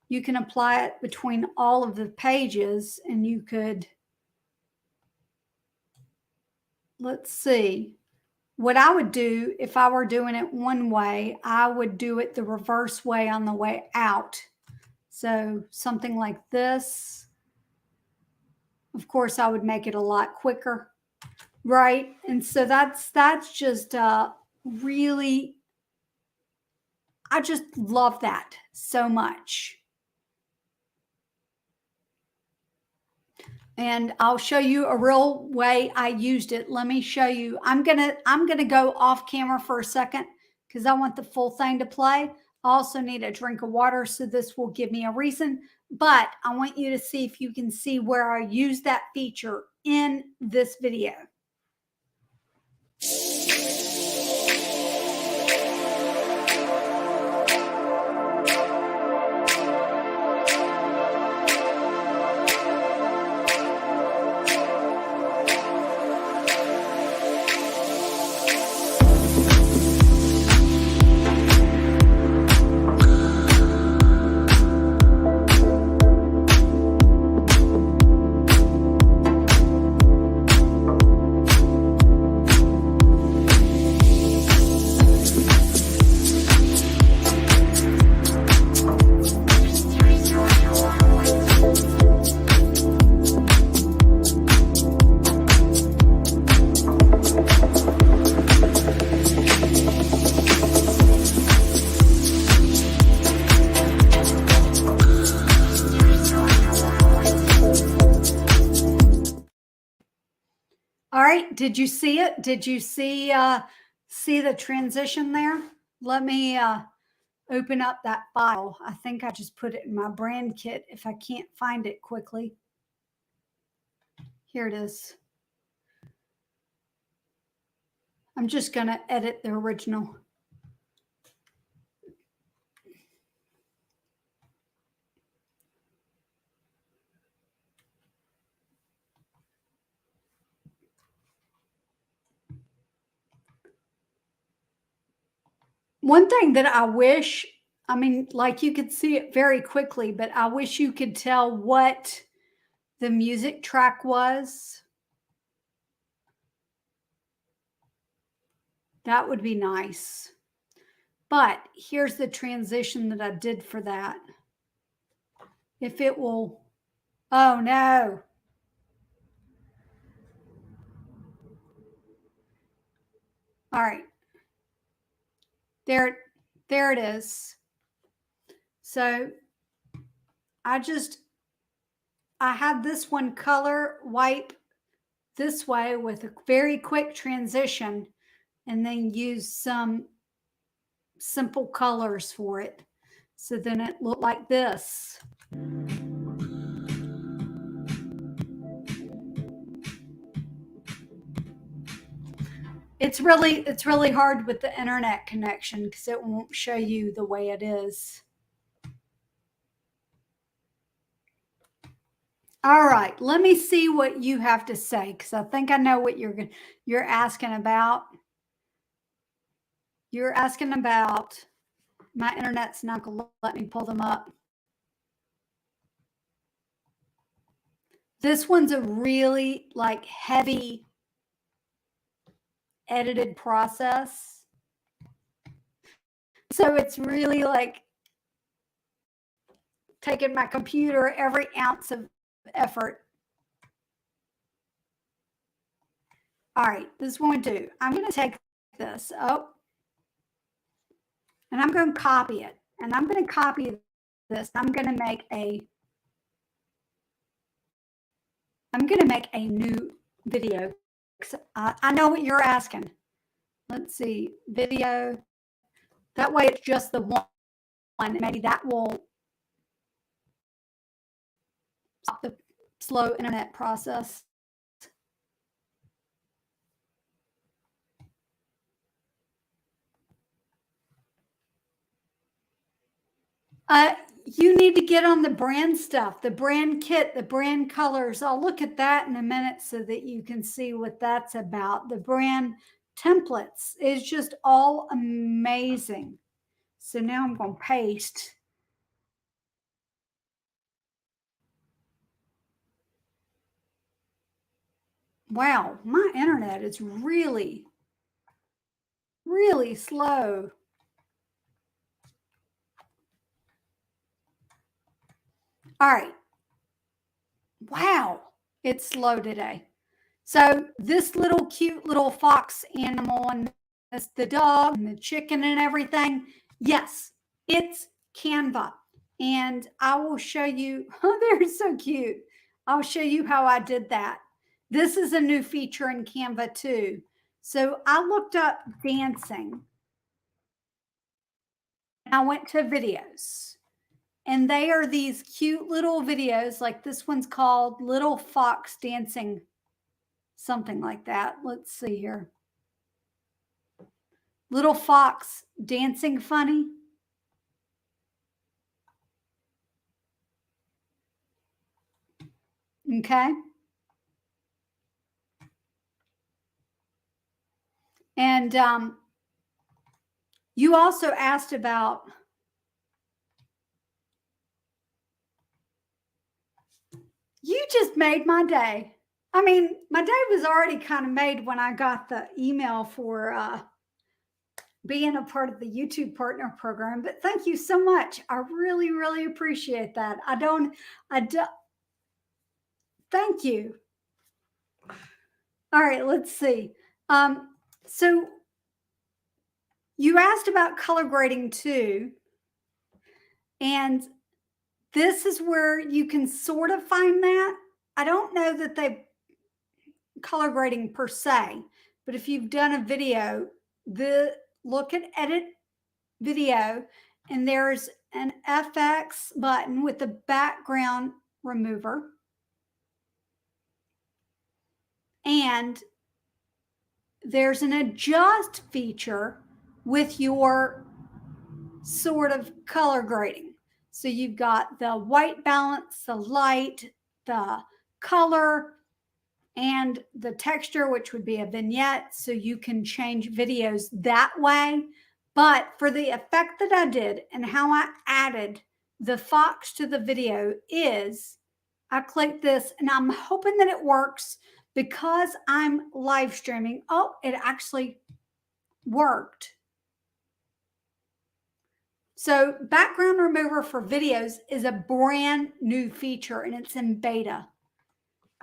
you can apply it between all of the pages, and you could, let's see, what I would do if I were doing it one way, I would do it the reverse way on the way out. So something like this. Of course, I would make it a lot quicker, right? And so that's just really, I just love that so much. And I'll show you a real way I used it. Let me show you. I'm gonna go off camera for a second because I want the full thing to play. I also need a drink of water, so this will give me a reason. But I want you to see if you can see where I use that feature in this video. All right. Did you see it? Did you see the transition there? Let me open up that file. I think I just put it in my brand kit if I can't find it quickly. Here it is. I'm just going to edit the original. One thing that I wish, I mean, like you could see it very quickly, but I wish you could tell what the music track was. That would be nice. But here's the transition that I did for that. If it will, oh no. All right. There it is. So I had this one color wipe this way with a very quick transition and then use some simple colors for it. So then it looked like this. It's really hard with the internet connection because it won't show you the way it is. All right, let me see what you have to say because I think I know what you're asking about. You're asking about my internet's not going to let me pull them up. This one's a really like heavy edited process. So it's really like taking my computer every ounce of effort. All right, this is what I'm going to do. I'm going to take this up and I'm going to copy it. And I'm going to copy this. I'm going to make a new video. I know what you're asking. Let's see, video. That way it's just the one. Maybe that will stop the slow internet process. You need to get on the brand stuff, the brand kit, the brand colors. I'll look at that in a minute so that you can see what that's about. The brand templates is just all amazing. So now I'm going to paste. Wow, my internet is really, really slow. All right. Wow, it's slow today. So this little cute little fox animal and this, the dog and the chicken and everything, yes, it's Canva. And I will show you, oh, they're so cute. I'll show you how I did that. This is a new feature in Canva too. So I looked up dancing. I went to videos. And they are these cute little videos, like this one's called Little Fox Dancing, something like that. Let's see here. Little Fox Dancing Funny. Okay. And you also asked about, you just made my day. I mean, my day was already kind of made when I got the email for being a part of the YouTube partner program, but thank you so much. I really, really appreciate that. Thank you. All right, let's see. So you asked about color grading too. And this is where you can sort of find that. I don't know that color grading per se, but if you've done a video, look at edit video, and there's an FX button with the background remover. And there's an adjust feature with your sort of color grading. So you've got the white balance, the light, the color, and the texture, which would be a vignette. So you can change videos that way. But for the effect that I did and how I added the fox to the video is I click this, and I'm hoping that it works because I'm live streaming. Oh, it actually worked. So background remover for videos is a brand new feature, and it's in beta.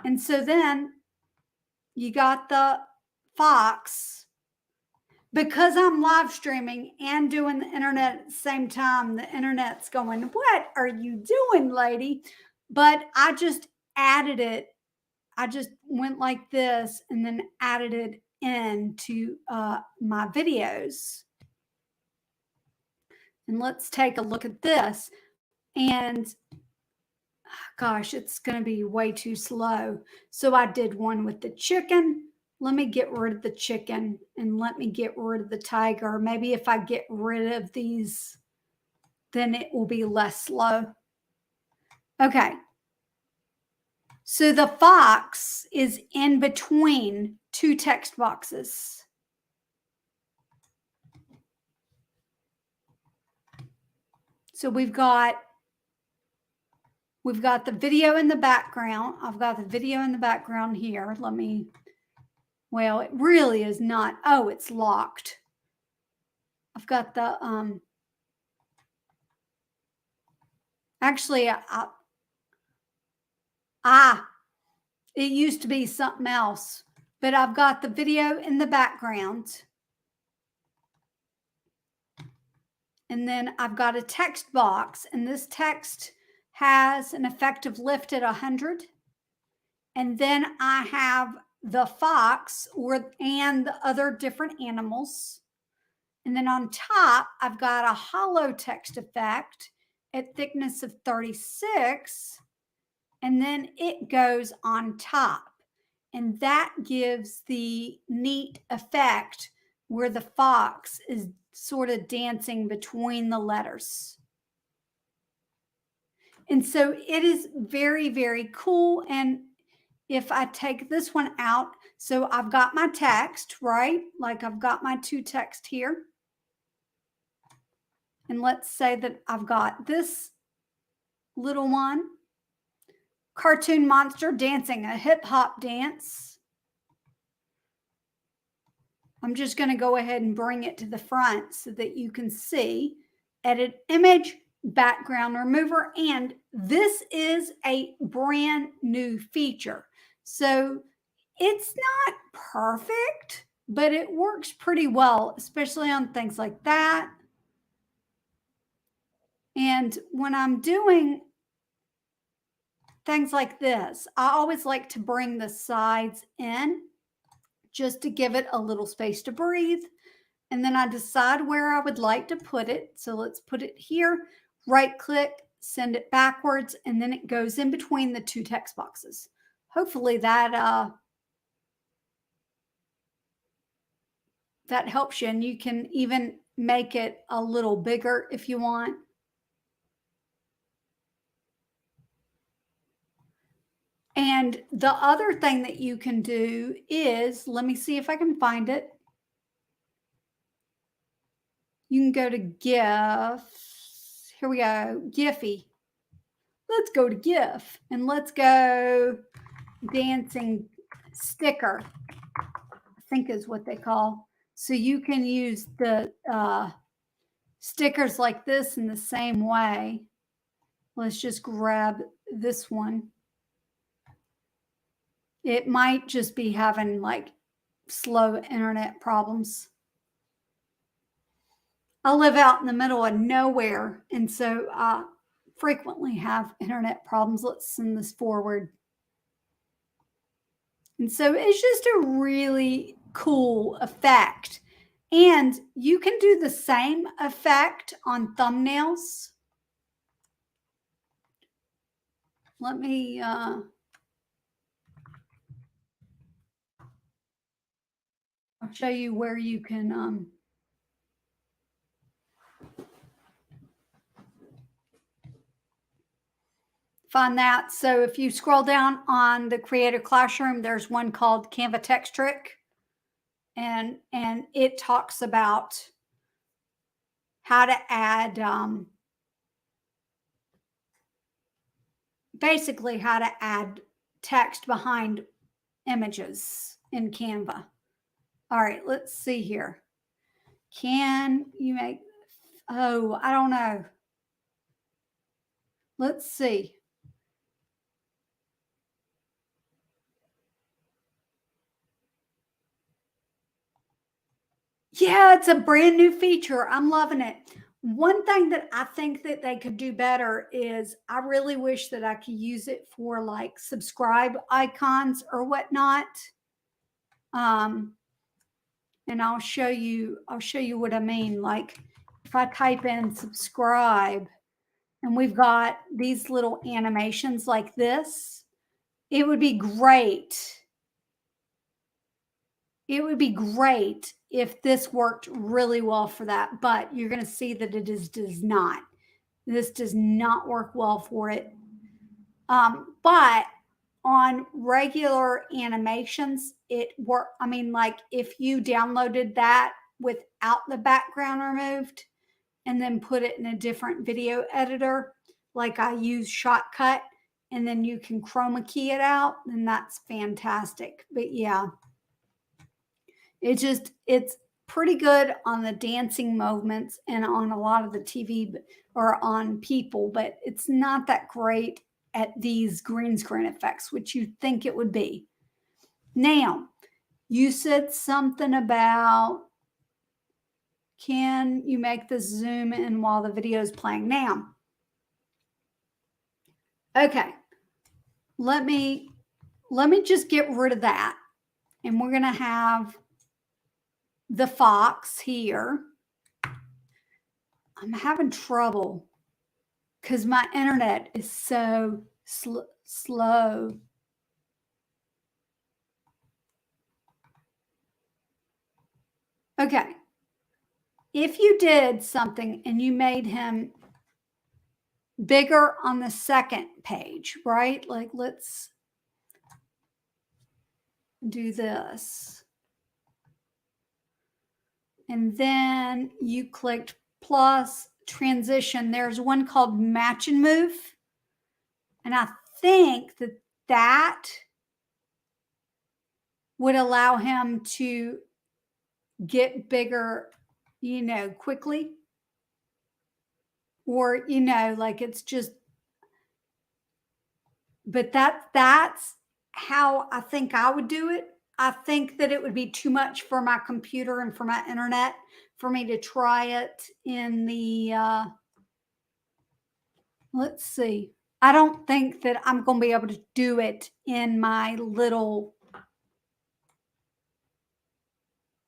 And so then you got the fox. Because I'm live streaming and doing the internet at the same time, the internet's going, what are you doing, lady? But I just added it. I just went like this and then added it into my videos. And let's take a look at this. And gosh, it's going to be way too slow. So I did one with the chicken. Let me get rid of the chicken and let me get rid of the tiger. Maybe if I get rid of these, then it will be less slow. Okay. So the fox is in between two text boxes. So we've got the video in the background. I've got the video in the background here. Well, it really is not. Oh, it's locked. I've got the, actually, it used to be something else, but I've got the video in the background. And then I've got a text box, and this text has an effective lift at 100. And then I have the fox and the other different animals. And then on top, I've got a hollow text effect at thickness of 36. And then it goes on top. And that gives the neat effect where the fox is sort of dancing between the letters. And so it is very, very cool. And if I take this one out, so I've got my text, right? Like I've got my two text here. And let's say that I've got this little one, cartoon monster dancing a hip hop dance. I'm just going to go ahead and bring it to the front so that you can see edit image, background remover, and this is a brand new feature. So it's not perfect, but it works pretty well, especially on things like that. And when I'm doing things like this, I always like to bring the sides in just to give it a little space to breathe. And then I decide where I would like to put it. So let's put it here, right click, send it backwards, and then it goes in between the two text boxes. Hopefully that helps you. And you can even make it a little bigger if you want. And the other thing that you can do is, let me see if I can find it. You can go to GIF. Here we go, Giphy. Let's go to GIF and let's go dancing sticker, I think is what they call. So you can use the stickers like this in the same way. Let's just grab this one. It might just be having like slow internet problems. I live out in the middle of nowhere, and so I frequently have internet problems. Let's send this forward. And so it's just a really cool effect. And you can do the same effect on thumbnails. Let me I'll show you where you can find that. So if you scroll down on the Creator Classroom, there's one called Canva Text Trick, and it talks about how to add basically how to add text behind images in Canva. All right, let's see here. Can you make, oh, I don't know. Let's see. Yeah, it's a brand new feature. I'm loving it. One thing that I think that they could do better is I really wish that I could use it for like subscribe icons or whatnot. And I'll show you what I mean. Like if I type in subscribe and we've got these little animations like this, it would be great. It would be great if this worked really well for that, but you're going to see that it does not. This does not work well for it. But on regular animations, it work. I mean, like if you downloaded that without the background removed and then put it in a different video editor, like I use Shotcut, and then you can chroma key it out, then that's fantastic. But yeah, it's pretty good on the dancing movements and on a lot of the TV or on people, but it's not that great at these green screen effects, which you think it would be. Now, you said something about, can you make the zoom in while the video is playing? Now, okay, let me just get rid of that. And we're going to have the fox here. I'm having trouble because my internet is so slow. Okay. If you did something and you made him bigger on the second page, right? Like let's do this. And then you clicked plus transition. There's one called match and move. And I think that that would allow him to get bigger, you know, quickly. Or, you know, like it's just, but that's how I think I would do it. I think that it would be too much for my computer and for my internet for me to try it in the, let's see. I don't think that I'm going to be able to do it in my little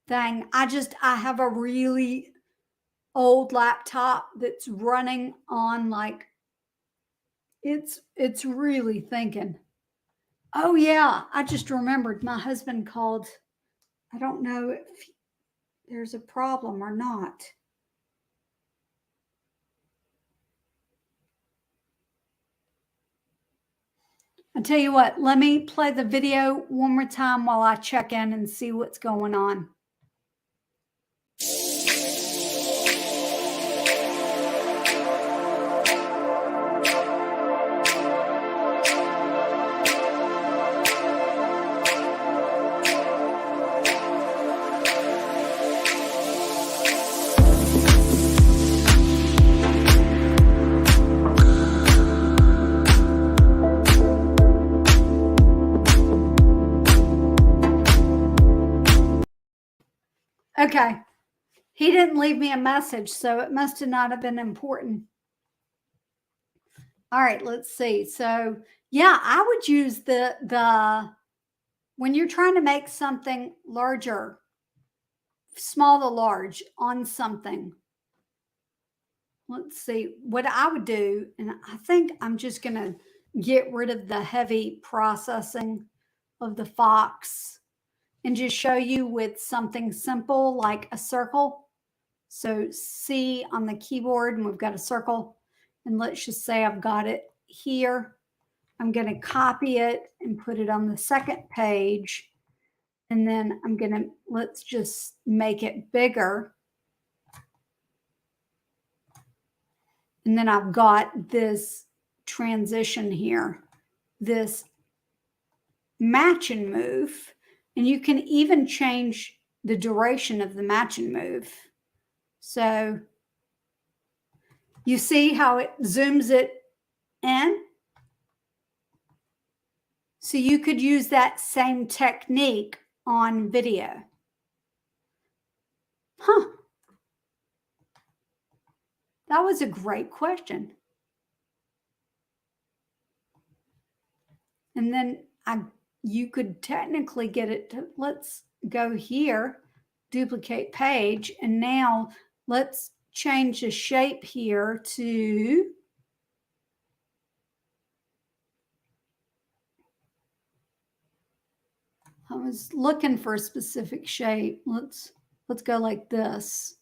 thing. I have a really old laptop that's running on like, it's really thinking. Oh yeah, I just remembered my husband called. I don't know if there's a problem or not. I'll tell you what, let me play the video one more time while I check in and see what's going on. Okay. He didn't leave me a message, so it must have not have been important. All right, let's see. So yeah, I would use the when you're trying to make something larger, small to large on something, let's see what I would do. And I think I'm just going to get rid of the heavy processing of the Fox and just show you with something simple like a circle. So C on the keyboard, and we've got a circle. And let's just say I've got it here. I'm going to copy it and put it on the second page. And then I'm going to, let's just make it bigger. And then I've got this transition here, this match and move. And you can even change the duration of the match and move. So you see how it zooms it in? So you could use that same technique on video. Huh. That was a great question. And then you could technically get it to, let's go here, duplicate page, and now let's change the shape here to I was looking for a specific shape. Let's go like this.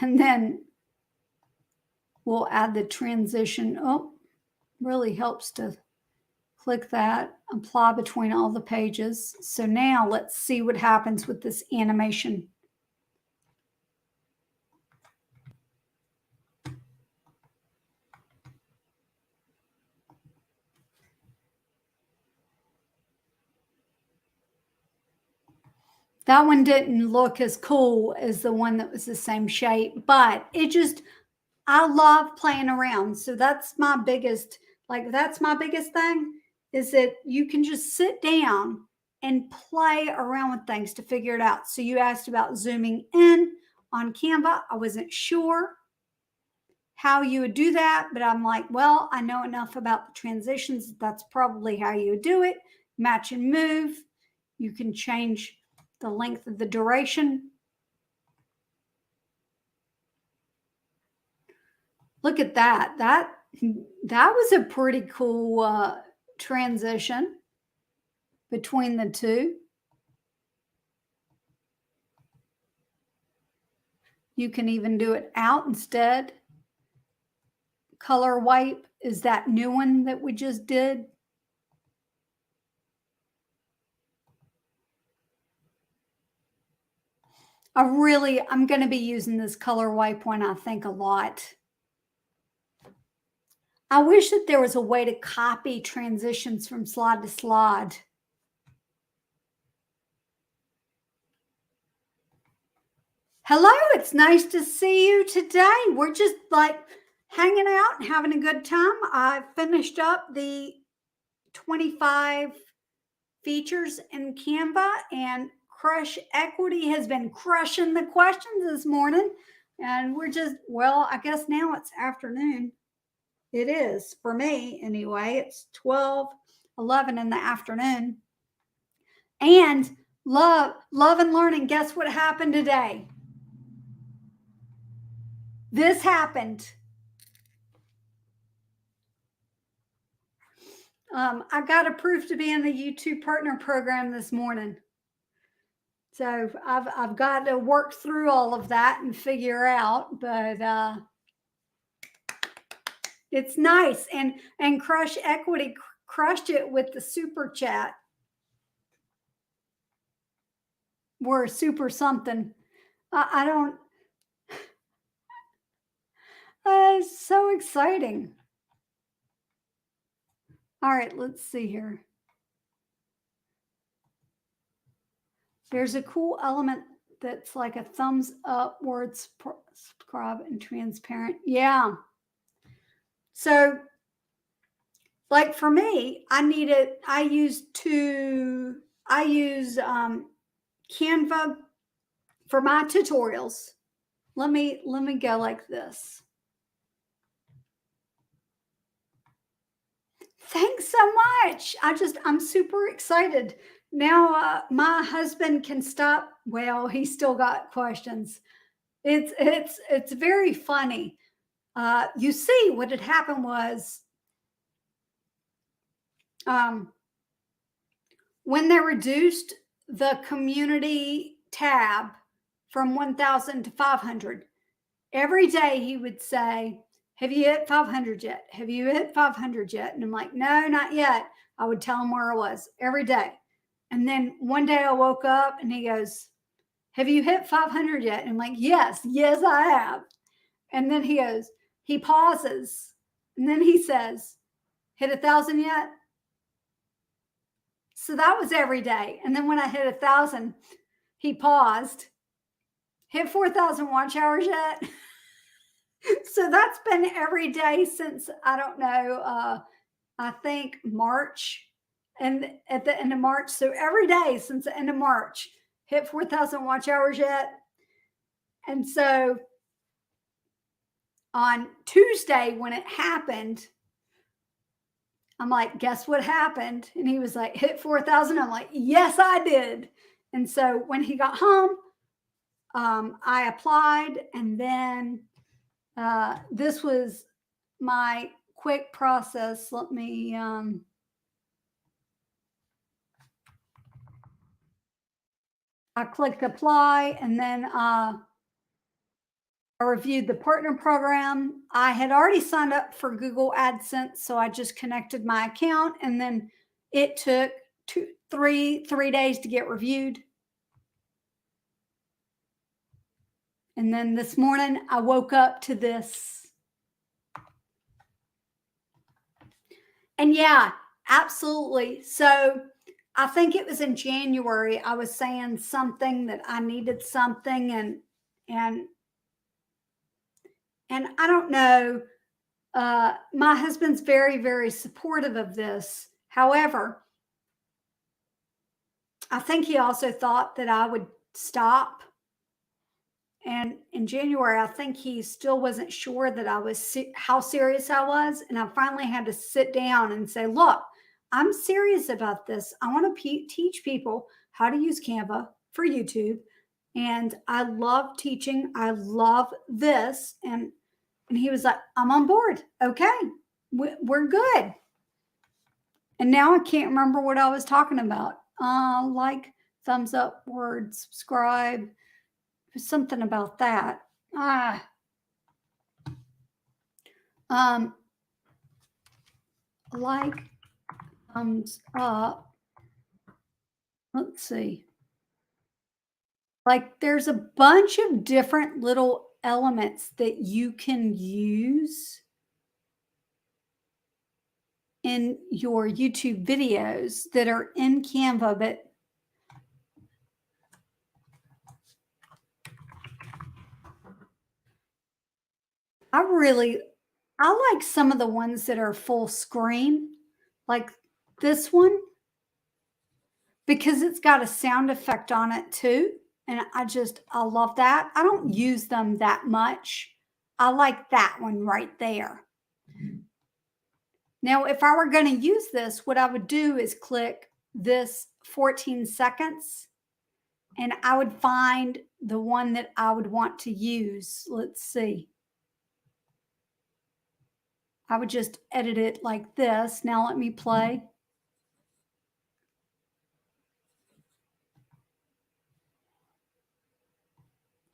And then we'll add the transition. Oh, really helps to click that, apply between all the pages. So now let's see what happens with this animation. That one didn't look as cool as the one that was the same shape, but it just, I love playing around. So that's my biggest, that's my biggest thing, is that you can just sit down and play around with things to figure it out. So you asked about zooming in on Canva. I wasn't sure how you would do that, but I'm like, well, I know enough about the transitions. That's probably how you would do it. Match and move. You can change the length of the duration. Look at that. That was a pretty cool transition between the two. You can even do it out instead. Color wipe is that new one that we just did. I'm going to be using this color wipe one, I think, a lot. I wish that there was a way to copy transitions from slide to slide. Hello, it's nice to see you today. We're just like hanging out and having a good time. I finished up the 25 features in Canva, and Crush Equity has been crushing the questions this morning. And we're just, well, I guess now it's afternoon. It is for me anyway. It's 12:11 in the afternoon. And love and learning. Guess what happened today? This happened. I got approved to be in the YouTube partner program this morning. So I've got to work through all of that and figure out, but it's nice. And Crush Equity crushed it with the super chat. We're super something. I don't. It's so exciting. All right, let's see here. There's a cool element that's like a thumbs up where it's subscribe and transparent. Yeah. So like for me, I use Canva for my tutorials. Let me go like this. Thanks so much. I'm super excited. Now my husband can stop. Well, he's still got questions. It's very funny. You see, what had happened was um, when they reduced the community tab from 1,000 to 500, every day he would say, "Have you hit 500 yet? Have you hit 500 yet?" And I'm like, "No, not yet." I would tell him where I was every day. And then one day I woke up and he goes, "Have you hit 500 yet?" And I'm like, "Yes, yes, I have." And then he pauses, and then he says, "Hit 1,000 yet?" So that was every day. And then when I hit 1,000, he paused, "Hit 4,000 watch hours yet?" So that's been every day since, I don't know, I think March, and at the end of March. So every day since the end of March, "Hit 4,000 watch hours yet?" And so on Tuesday, when it happened, I'm like, "Guess what happened?" And he was like, "Hit 4,000." I'm like, "Yes, I did." And so when he got home, I applied, and then this was my quick process. Let me, I clicked apply, and then I reviewed the partner program. I had already signed up for Google AdSense, so I just connected my account, and then it took three days to get reviewed. And then this morning I woke up to this. And yeah, absolutely. So I think it was in January, I was saying something that I needed something, and and I don't know. My husband's very, very supportive of this. However, I think he also thought that I would stop. And in January, I think he still wasn't sure that I was how serious I was. And I finally had to sit down and say, "Look, I'm serious about this. I want to teach people how to use Canva for YouTube. And I love teaching. I love this." And he was like, "I'm on board. Okay, we're good." And now I can't remember what I was talking about. Like, thumbs up, word, subscribe, something about that. Ah, um, like, thumbs up. Let's see. Like, there's a bunch of different little elements that you can use in your YouTube videos that are in Canva, but I like some of the ones that are full screen, like this one, because it's got a sound effect on it too. And I love that. I don't use them that much. I like that one right there. Now, if I were going to use this, what I would do is click this 14 seconds, and I would find the one that I would want to use. Let's see. I would just edit it like this. Now let me play.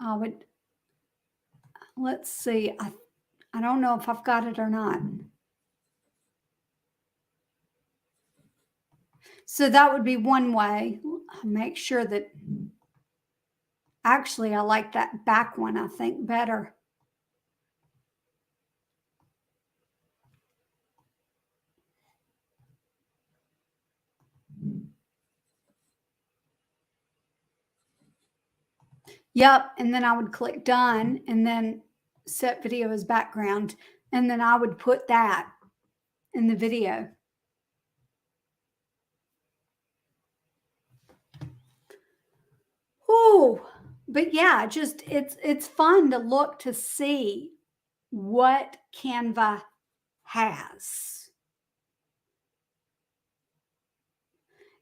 I would, let's see. I don't know if I've got it or not. So that would be one way. Make sure that, actually, I like that back one, I think, better. Yep. And then I would click done, and then set video as background. And then I would put that in the video. Oh, but yeah, just it's fun to look to see what Canva has.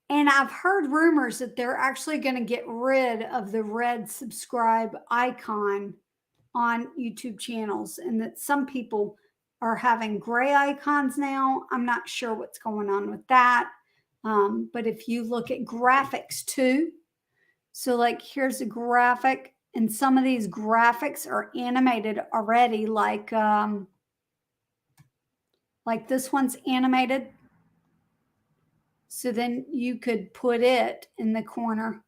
And I've heard rumors that they're actually going to get rid of the red subscribe icon on YouTube channels, and that some people are having gray icons now. I'm not sure what's going on with that. But if you look at graphics too, so like here's a graphic, and some of these graphics are animated already, like this one's animated. So then you could put it in the corner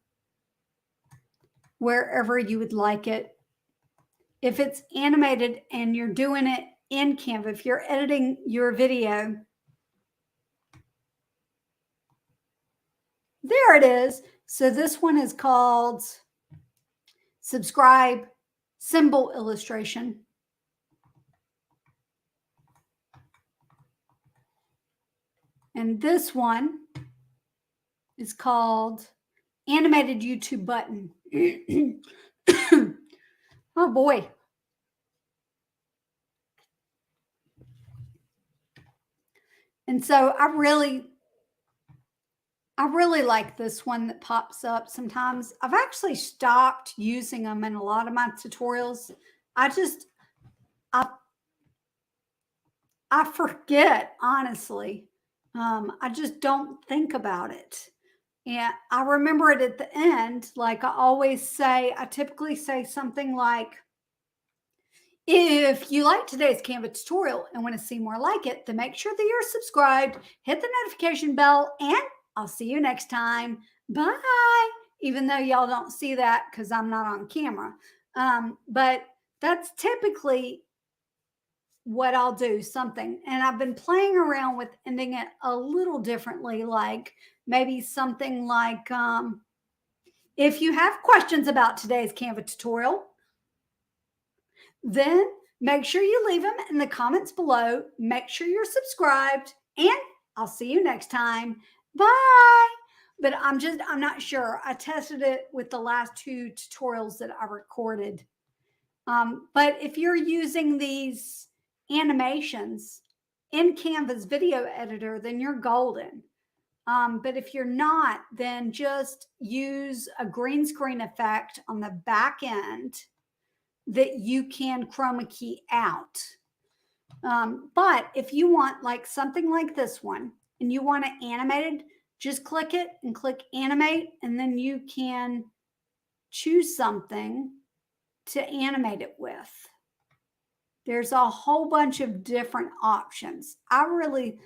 wherever you would like it. If it's animated and you're doing it in Canva, if you're editing your video, there it is. So this one is called Subscribe Symbol Illustration. And this one is called Animated YouTube Button. Oh boy. And so I really like this one that pops up sometimes. I've actually stopped using them in a lot of my tutorials. I forget, honestly. I just don't think about it. And I remember it at the end. Like I always say, I typically say something like, if you like today's Canva tutorial and want to see more like it, then make sure that you're subscribed, hit the notification bell, and I'll see you next time. Bye. Even though y'all don't see that because I'm not on camera. But that's typically what I'll do, something. And I've been playing around with ending it a little differently, like maybe something like, if you have questions about today's Canva tutorial, then make sure you leave them in the comments below. Make sure you're subscribed, and I'll see you next time. Bye. But I'm not sure. I tested it with the last 2 tutorials that I recorded. But if you're using these animations in Canva's video editor, then you're golden. But if you're not, then just use a green screen effect on the back end that you can chroma key out. But if you want like something like this one and you want it animated, just click it and click animate, and then you can choose something to animate it with. There's a whole bunch of different options. I really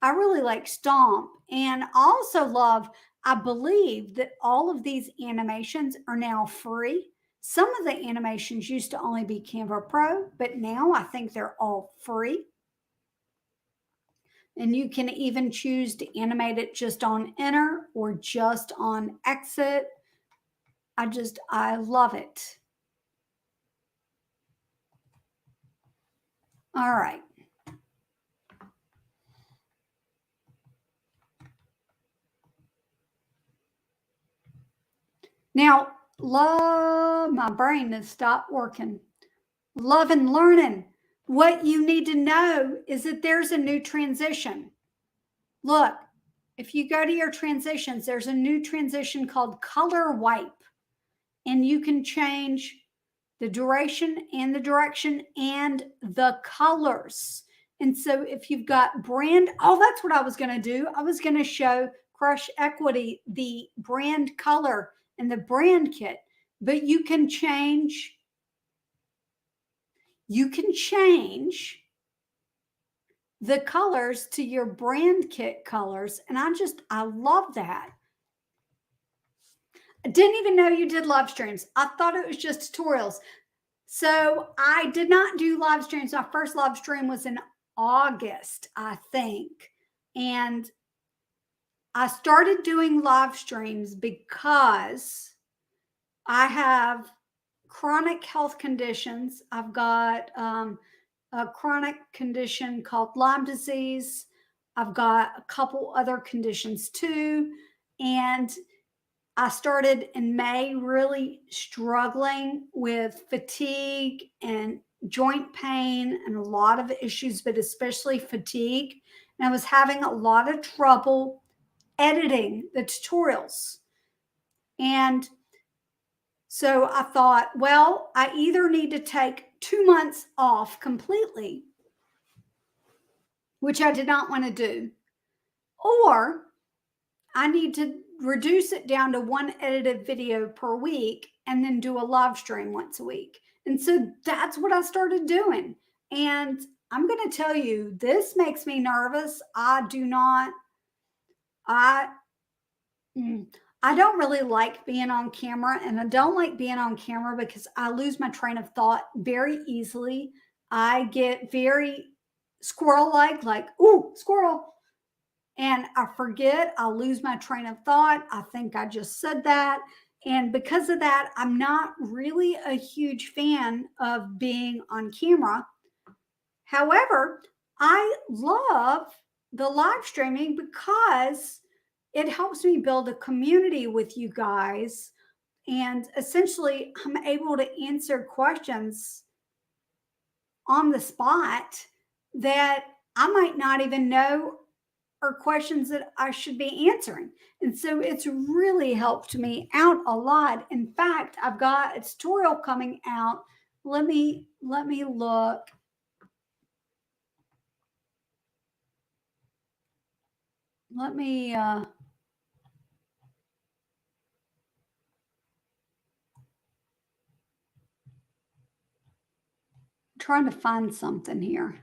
like Stomp, and also love, I believe that all of these animations are now free. Some of the animations used to only be Canva Pro, but now I think they're all free. And you can even choose to animate it just on enter or just on exit. I love it. All right. Now, love, my brain has stopped working. Love and learning. What you need to know is that there's a new transition. Look, if you go to your transitions, there's a new transition called color wipe, and you can change the duration and the direction and the colors. And so if you've got brand, oh, that's what I was going to do. I was going to show Crush Equity the brand color and the brand kit, but you can change the colors to your brand kit colors. And I love that. I didn't even know you did live streams. I thought it was just tutorials. So I did not do live streams. My first live stream was in August, I think. And I started doing live streams because I have chronic health conditions. I've got a chronic condition called Lyme disease. I've got a couple other conditions too. And I started in May really struggling with fatigue and joint pain and a lot of issues, but especially fatigue. And I was having a lot of trouble editing the tutorials. And so I thought, well, I either need to take 2 months off completely, which I did not want to do, or I need to reduce it down to one edited video per week and then do a live stream once a week. And so that's what I started doing. And I'm going to tell you, this makes me nervous. I do not, I, I don't really like being on camera, and I don't like being on camera because I lose my train of thought very easily. I get very squirrel-like, ooh, squirrel. And I forget, I'll lose my train of thought. I think I just said that. And because of that, I'm not really a huge fan of being on camera. However, I love the live streaming because it helps me build a community with you guys. And essentially, I'm able to answer questions on the spot that I might not even know are questions that I should be answering. And so it's really helped me out a lot. In fact, I've got a tutorial coming out. Let me look. Let me trying to find something here.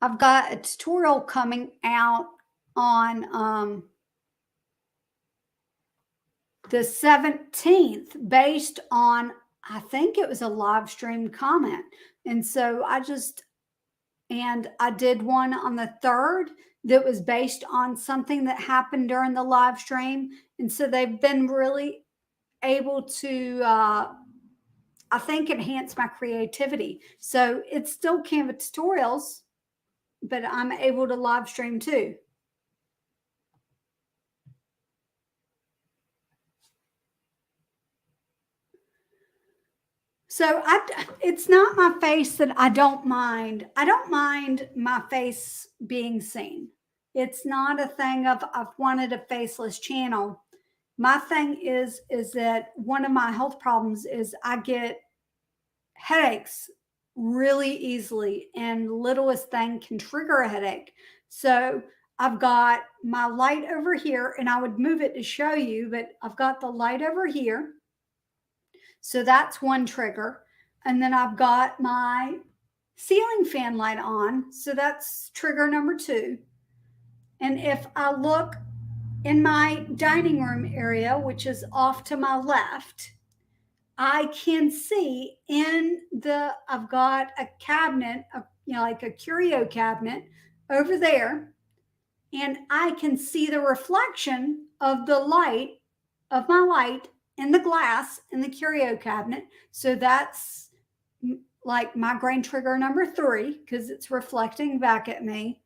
I've got a tutorial coming out on the 17th based on, I think it was a live stream comment. And so I did one on the 3rd that was based on something that happened during the live stream. And so they've been really able to, I think, enhance my creativity. So it's still Canva tutorials, but I'm able to live stream too. So it's not my face that I don't mind. I don't mind my face being seen. It's not a thing of I've wanted a faceless channel. My thing is that one of my health problems is I get headaches really easily, and littlest thing can trigger a headache. So I've got my light over here, and I would move it to show you, but I've got the light over here. So that's one trigger. And then I've got my ceiling fan light on. So that's trigger number 2. And if I look in my dining room area, which is off to my left, I can see I've got a cabinet, like a curio cabinet over there. And I can see the reflection of the light, of my light, in the glass in the curio cabinet. So that's like migraine trigger number 3 because it's reflecting back at me.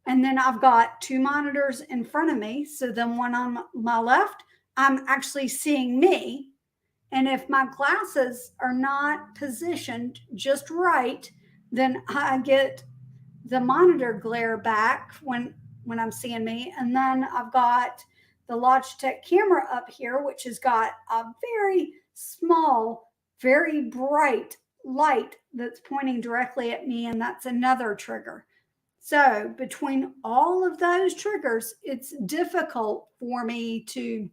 And then I've got 2 monitors in front of me. So then one on my left, I'm actually seeing me. And if my glasses are not positioned just right, then I get the monitor glare back when I'm seeing me. And then I've got the Logitech camera up here, which has got a very small, very bright light that's pointing directly at me, and that's another trigger. So between all of those triggers, it's difficult for me to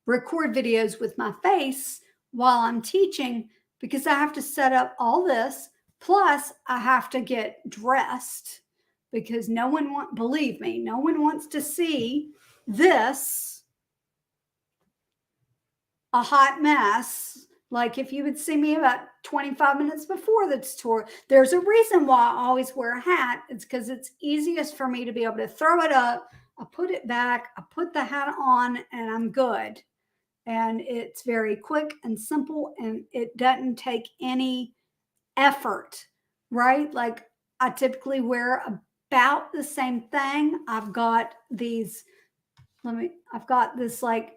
record videos with my face while I'm teaching because I have to set up all this. Plus, I have to get dressed because believe me, no one wants to see this, a hot mess. Like if you would see me about 25 minutes before the tutorial, there's a reason why I always wear a hat. It's because it's easiest for me to be able to throw it up. I put it back, I put the hat on, and I'm good. and it's very quick and simple, and it doesn't take any effort, right? Like I typically wear about the same thing. I've got these, I've got this like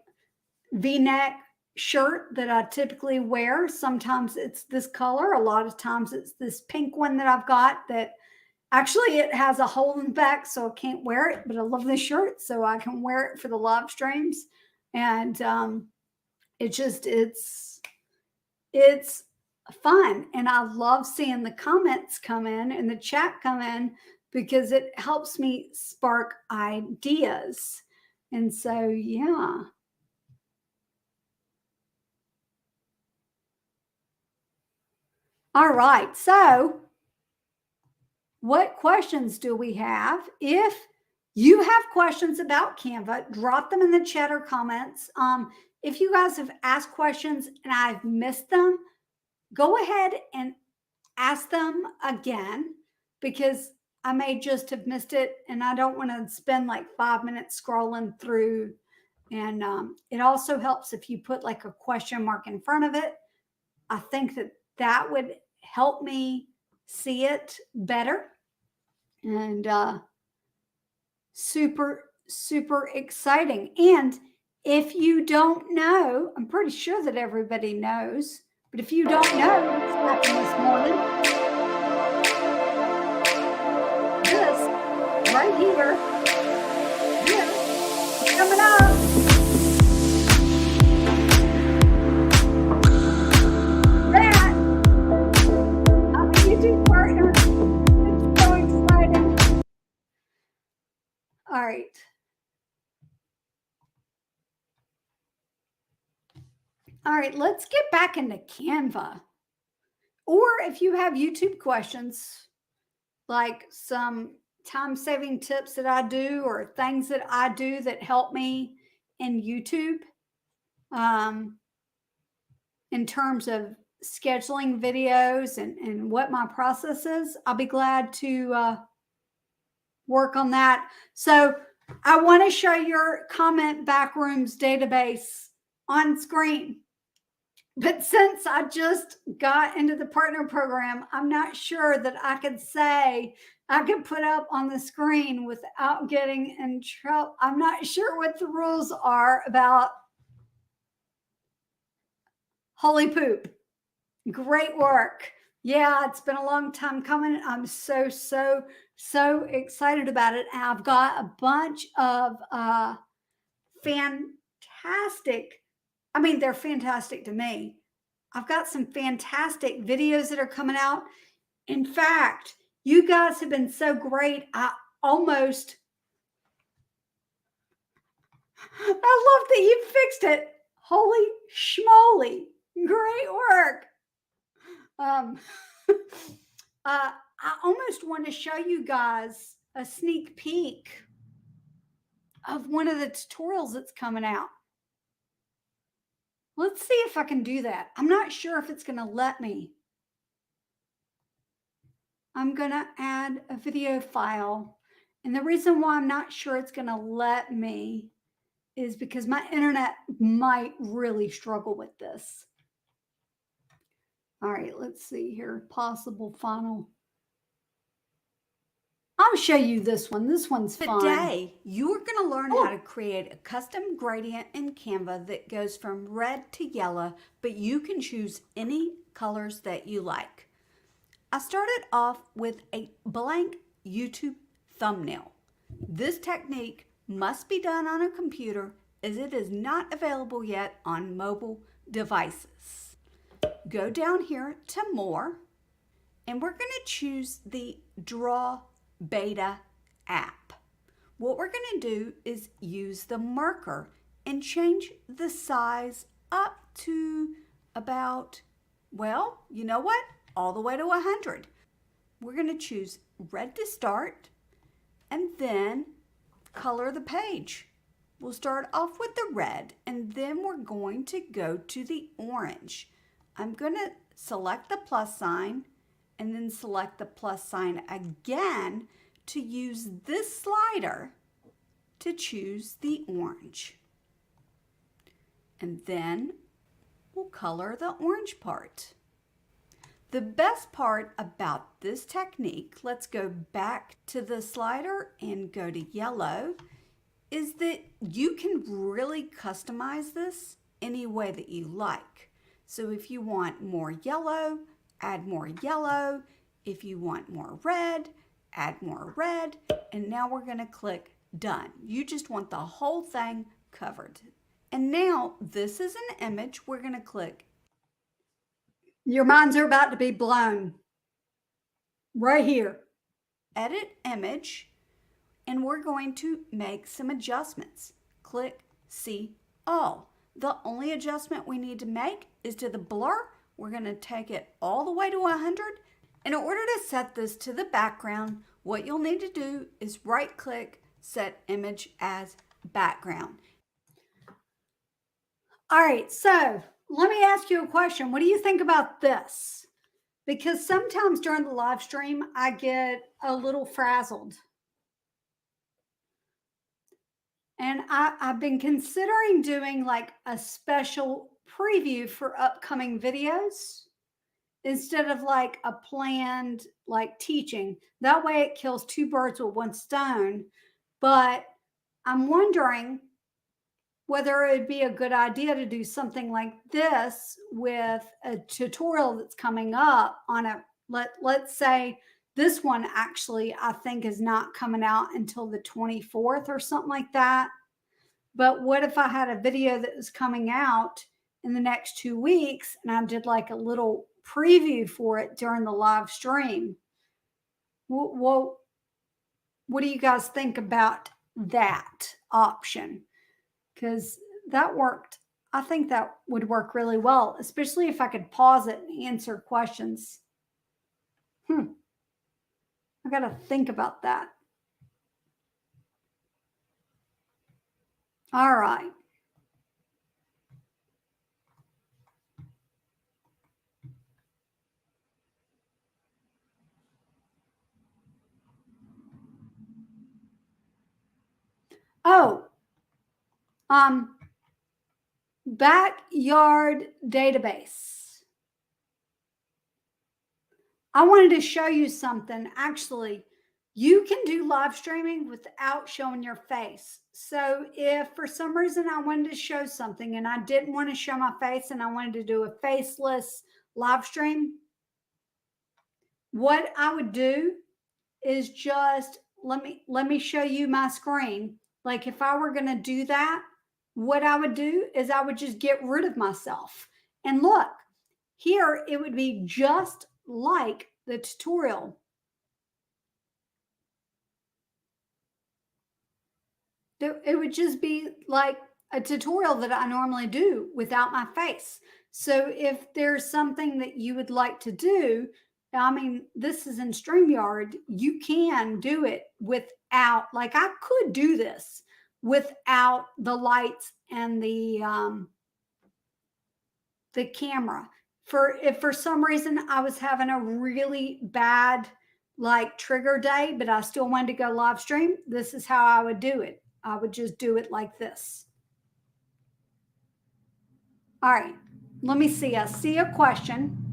V-neck shirt that I typically wear. Sometimes it's this color. A lot of times it's this pink one that I've got that actually it has a hole in the back, so I can't wear it, but I love this shirt, so I can wear it for the live streams. And it's fun. And I love seeing the comments come in and the chat come in because it helps me spark ideas. And so, yeah. All right. So, what questions do we have? If you have questions about Canva, drop them in the chat or comments. If you guys have asked questions and I've missed them, go ahead and ask them again, because I may just have missed it and I don't want to spend like 5 minutes scrolling through. And it also helps if you put like a question mark in front of it. I think that would help me see it better. And super, super exciting. And if you don't know, I'm pretty sure that everybody knows, but if you don't know what's happened this morning, this right here, this is coming up. That, I'm a YouTube partner. It's so exciting. All right. All right, let's get back into Canva. Or if you have YouTube questions, like some time-saving tips that I do or things that I do that help me in YouTube, in terms of scheduling videos and what my process is, I'll be glad to work on that. So I want to show your comment backrooms database on screen. But since I just got into the partner program, I'm not sure that I could say I could put up on the screen without getting in trouble. I'm not sure what the rules are about. Holy poop. Great work. Yeah, it's been a long time coming. I'm so excited about it. And I've got a bunch of fantastic, I mean, they're fantastic to me. I've got some fantastic videos that are coming out. In fact, you guys have been so great. I love that you fixed it. Holy schmoly. Great work. I almost want to show you guys a sneak peek of one of the tutorials that's coming out. Let's see if I can do that. I'm not sure if it's going to let me. I'm going to add a video file. And the reason why I'm not sure it's going to let me is because my internet might really struggle with this. All right, let's see here. Possible final. I'll show you this one. This one's fun. Today, you're going to learn how to create a custom gradient in Canva that goes from red to yellow, but you can choose any colors that you like. I started off with a blank YouTube thumbnail. This technique must be done on a computer as it is not available yet on mobile devices. Go down here to More, and we're going to choose the Draw Beta app. What we're going to do is use the marker and change the size up to about, well, you know what? All the way to 100. We're going to choose red to start and then color the page. We'll start off with the red and then we're going to go to the orange. I'm going to select the plus sign and then select the plus sign again to use this slider to choose the orange. And then we'll color the orange part. The best part about this technique, let's go back to the slider and go to yellow, is that you can really customize this any way that you like. So if you want more yellow, add more yellow. If you want more red, add more red. And now we're going to click done. You just want the whole thing covered. And now this is an image. We're going to click. Your minds are about to be blown. Right here. Edit image. And we're going to make some adjustments. Click see all. The only adjustment we need to make is to the blur. We're going to take it all the way to 100. In order to set this to the background, what you'll need to do is right click, set image as background. All right, so let me ask you a question. What do you think about this? Because sometimes during the live stream, I get a little frazzled. And I've been considering doing like a special preview for upcoming videos instead of like a planned like teaching. That way it kills two birds with one stone. But I'm wondering whether it would be a good idea to do something like this with a tutorial that's coming up on a, let's say this one actually I think is not coming out until the 24th or something like that. But what if I had a video that was coming out in the next 2 weeks and I did like a little preview for it during the live stream? Well, what do you guys think about that option? Because that worked. I think that would work really well, especially if I could pause it and answer questions. I got to think about that. All right. Oh, backyard database. I wanted to show you something. Actually, you can do live streaming without showing your face. So if for some reason I wanted to show something and I didn't want to show my face and I wanted to do a faceless live stream, what I would do is just let me show you my screen. Like if I were going to do that, what I would do is I would just get rid of myself. And look, here it would be just like the tutorial. It would just be like a tutorial that I normally do without my face. So if there's something that you would like to do, I mean, this is in StreamYard, you can do it without, like I could do this without the lights and the camera. If for some reason I was having a really bad like trigger day, but I still wanted to go live stream, this is how I would do it. I would just do it like this. All right, let me see. I see a question.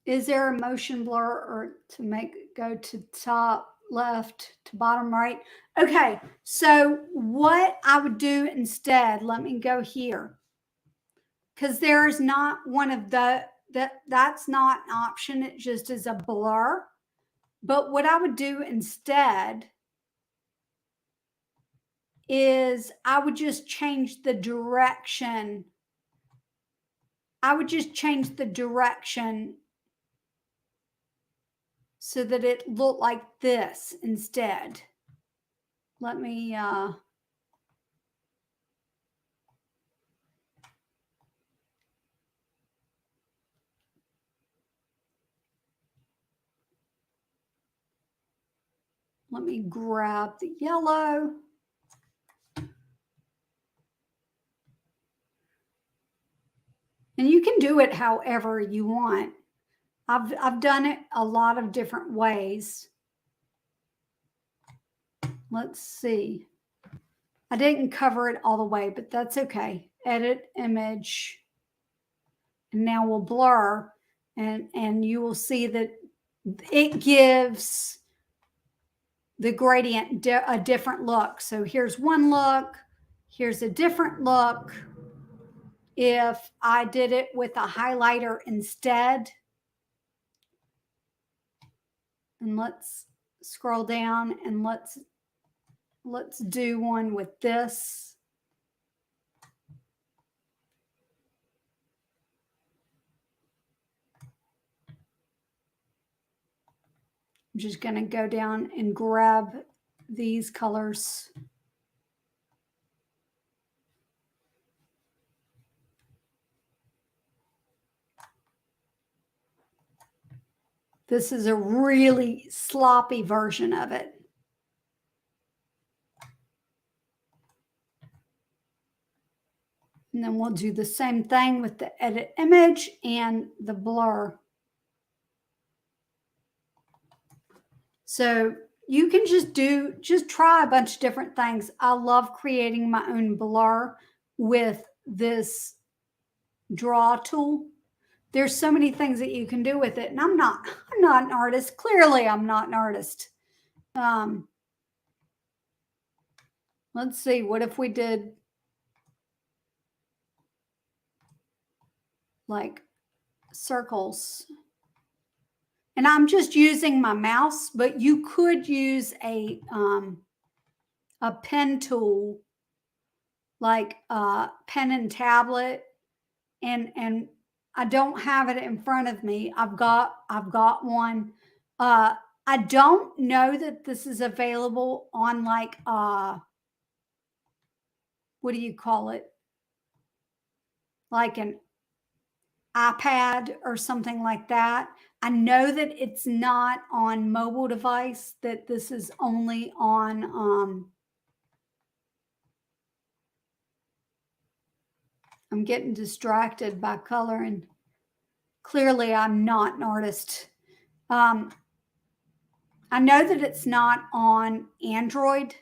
Is there a motion blur or to make it go to top left to bottom right? Okay, so what I would do instead, let me go here, because there's not one of that's not an option. It just is a blur. But what I would do instead is I would just change the direction. I would just change the direction so that it looked like this instead. Let me grab the yellow. And you can do it however you want. I've done it a lot of different ways. Let's see. I didn't cover it all the way, but that's okay. Edit image. And now we'll blur, and you will see that it gives the gradient a different look. So here's one look, here's a different look. If I did it with a highlighter instead, and let's scroll down and let's do one with this. I'm just going to go down and grab these colors. This is a really sloppy version of it. And then we'll do the same thing with the edit image and the blur. So you can just try a bunch of different things. I love creating my own blur with this draw tool. There's so many things that you can do with it. And I'm not an artist. Clearly, I'm not an artist. Let's see, what if we did like circles? And I'm just using my mouse, but you could use a pen tool, like pen and tablet, and I don't have it in front of me. I've got one. I don't know that this is available on like what do you call it? Like an iPad or something like that. I know that it's not on mobile device, that this is only on I'm getting distracted by coloring. Clearly, I'm not an artist. I know that it's not on Android.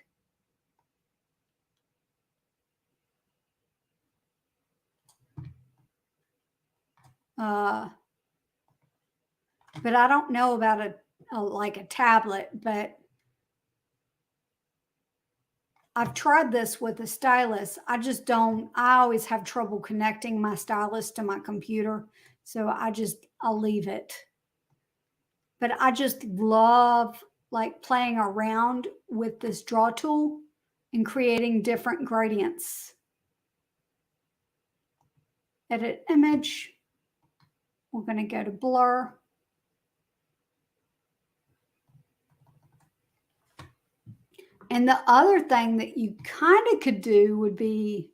But I don't know about like a tablet, but I've tried this with a stylus. I always have trouble connecting my stylus to my computer. So I'll leave it. But I just love like playing around with this draw tool and creating different gradients. Edit image. We're going to go to blur. And the other thing that you kind of could do would be,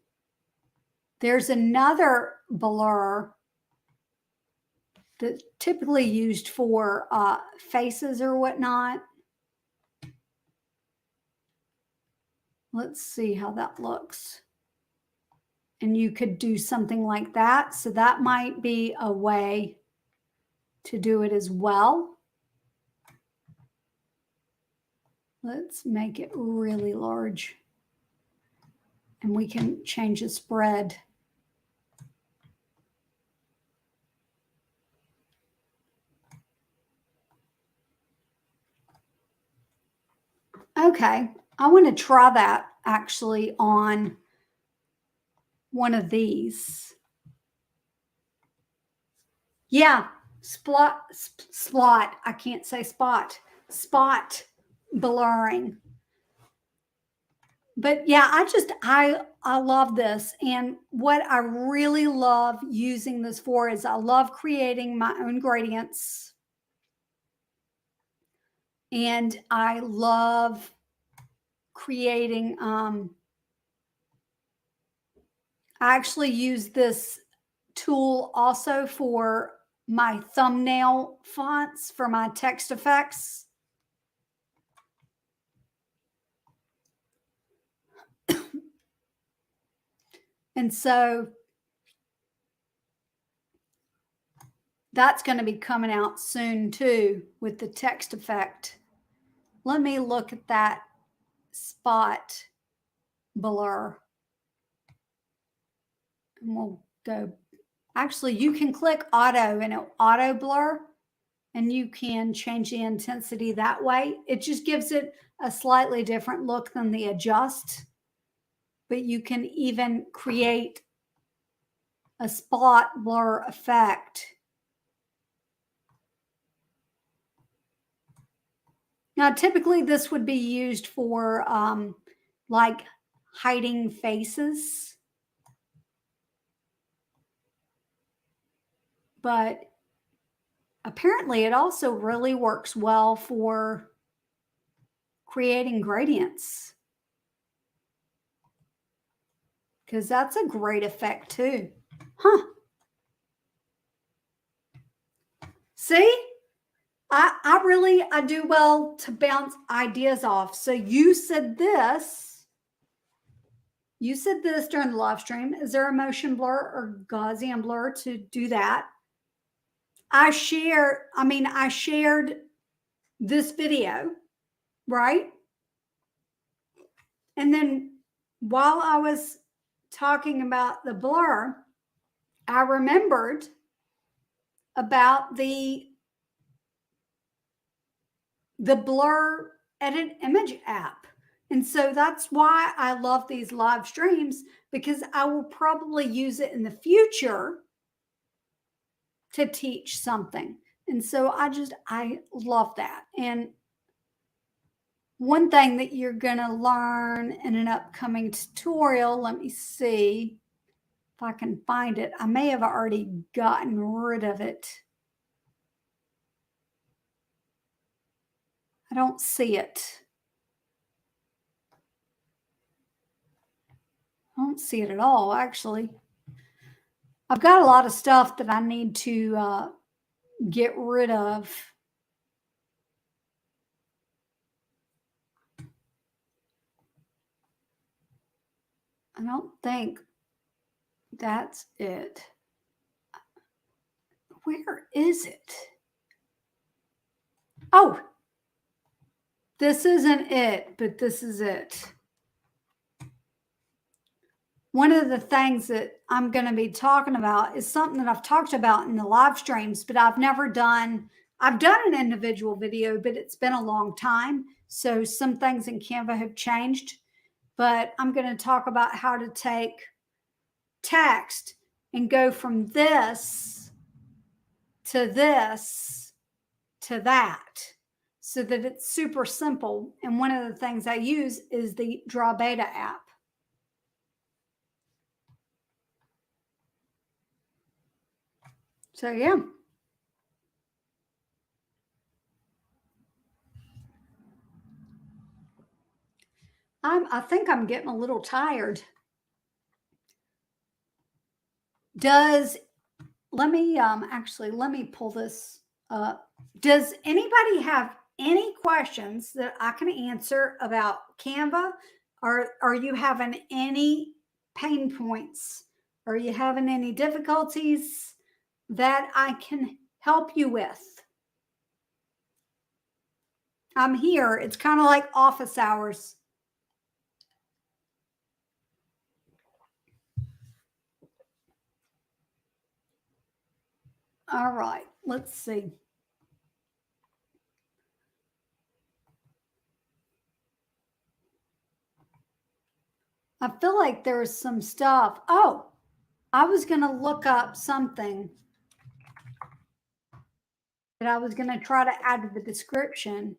there's another blur that's typically used for faces or whatnot. Let's see how that looks. And you could do something like that. So that might be a way to do it as well. Let's make it really large. And we can change the spread. Okay, I want to try that actually on one of these. Yeah, spot. I can't say spot blurring. But yeah, I love this. And what I really love using this for is I love creating my own gradients. And I love creating, I actually use this tool also for my thumbnail fonts for my text effects. And so that's going to be coming out soon too with the text effect. Let me look at that spot blur. And we'll go, actually you can click auto and it'll auto blur and you can change the intensity that way. It just gives it a slightly different look than the adjust, but you can even create a spot blur effect. Now, typically this would be used for like hiding faces, but apparently it also really works well for creating gradients, because that's a great effect too. Huh. See? I do well to bounce ideas off. So you said this during the live stream. Is there a motion blur or Gaussian blur to do that? I shared this video, right? And then while I was talking about the blur, I remembered about the blur edit image app. And so that's why I love these live streams, because I will probably use it in the future to teach something. And so I love that. And one thing that you're going to learn in an upcoming tutorial, let me see if I can find it. I may have already gotten rid of it. I don't see it. I don't see it at all, actually. I've got a lot of stuff that I need to get rid of. I don't think that's it. Where is it? Oh, this isn't it, but this is it. One of the things that I'm going to be talking about is something that I've talked about in the live streams, but I've done an individual video, but it's been a long time. So some things in Canva have changed, but I'm going to talk about how to take text and go from this to this to that, so that it's super simple. And one of the things I use is the Draw Beta app. So yeah. I think I'm getting a little tired. Let me pull this up. Does anybody have any questions that I can answer about Canva? Are you having any pain points? Are you having any difficulties that I can help you with? I'm here. It's kind of like office hours. All right, let's see. I feel like there's some stuff. Oh, I was going to look up something that I was going to try to add to the description.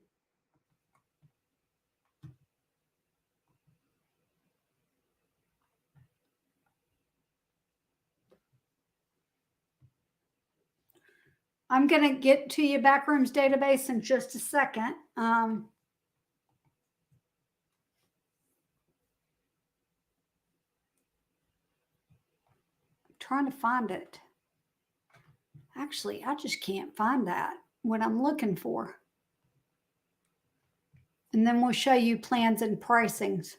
I'm going to get to your Backrooms database in just a second. I'm trying to find it. Actually, I just can't find that, what I'm looking for. And then we'll show you plans and pricings.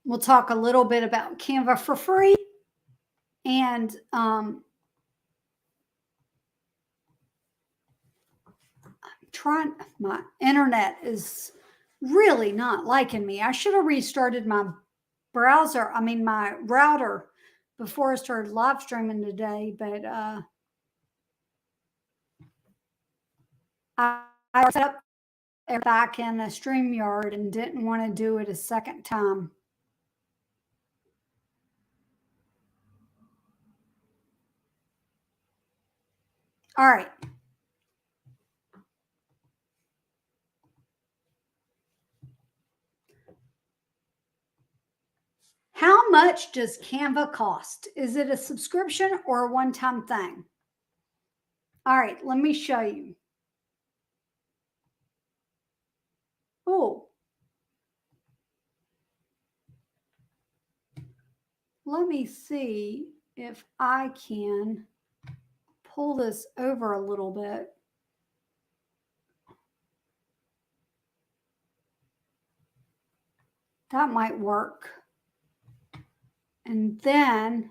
We'll talk a little bit about Canva for free And my internet is really not liking me. I should have restarted my my router before I started live streaming today, but I set up back in the StreamYard and didn't want to do it a second time. All right. How much does Canva cost? Is it a subscription or a one-time thing? All right, let me show you. Oh, let me see if I can pull this over a little bit. That might work. And then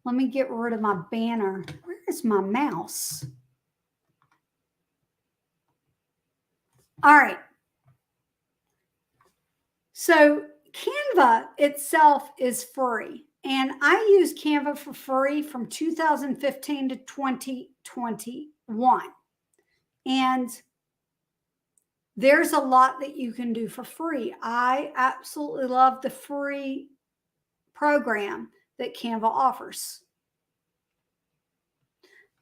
let me get rid of my banner. Where is my mouse? All right. So Canva itself is free. And I use Canva for free from 2015 to 2021. And there's a lot that you can do for free. I absolutely love the free program that Canva offers.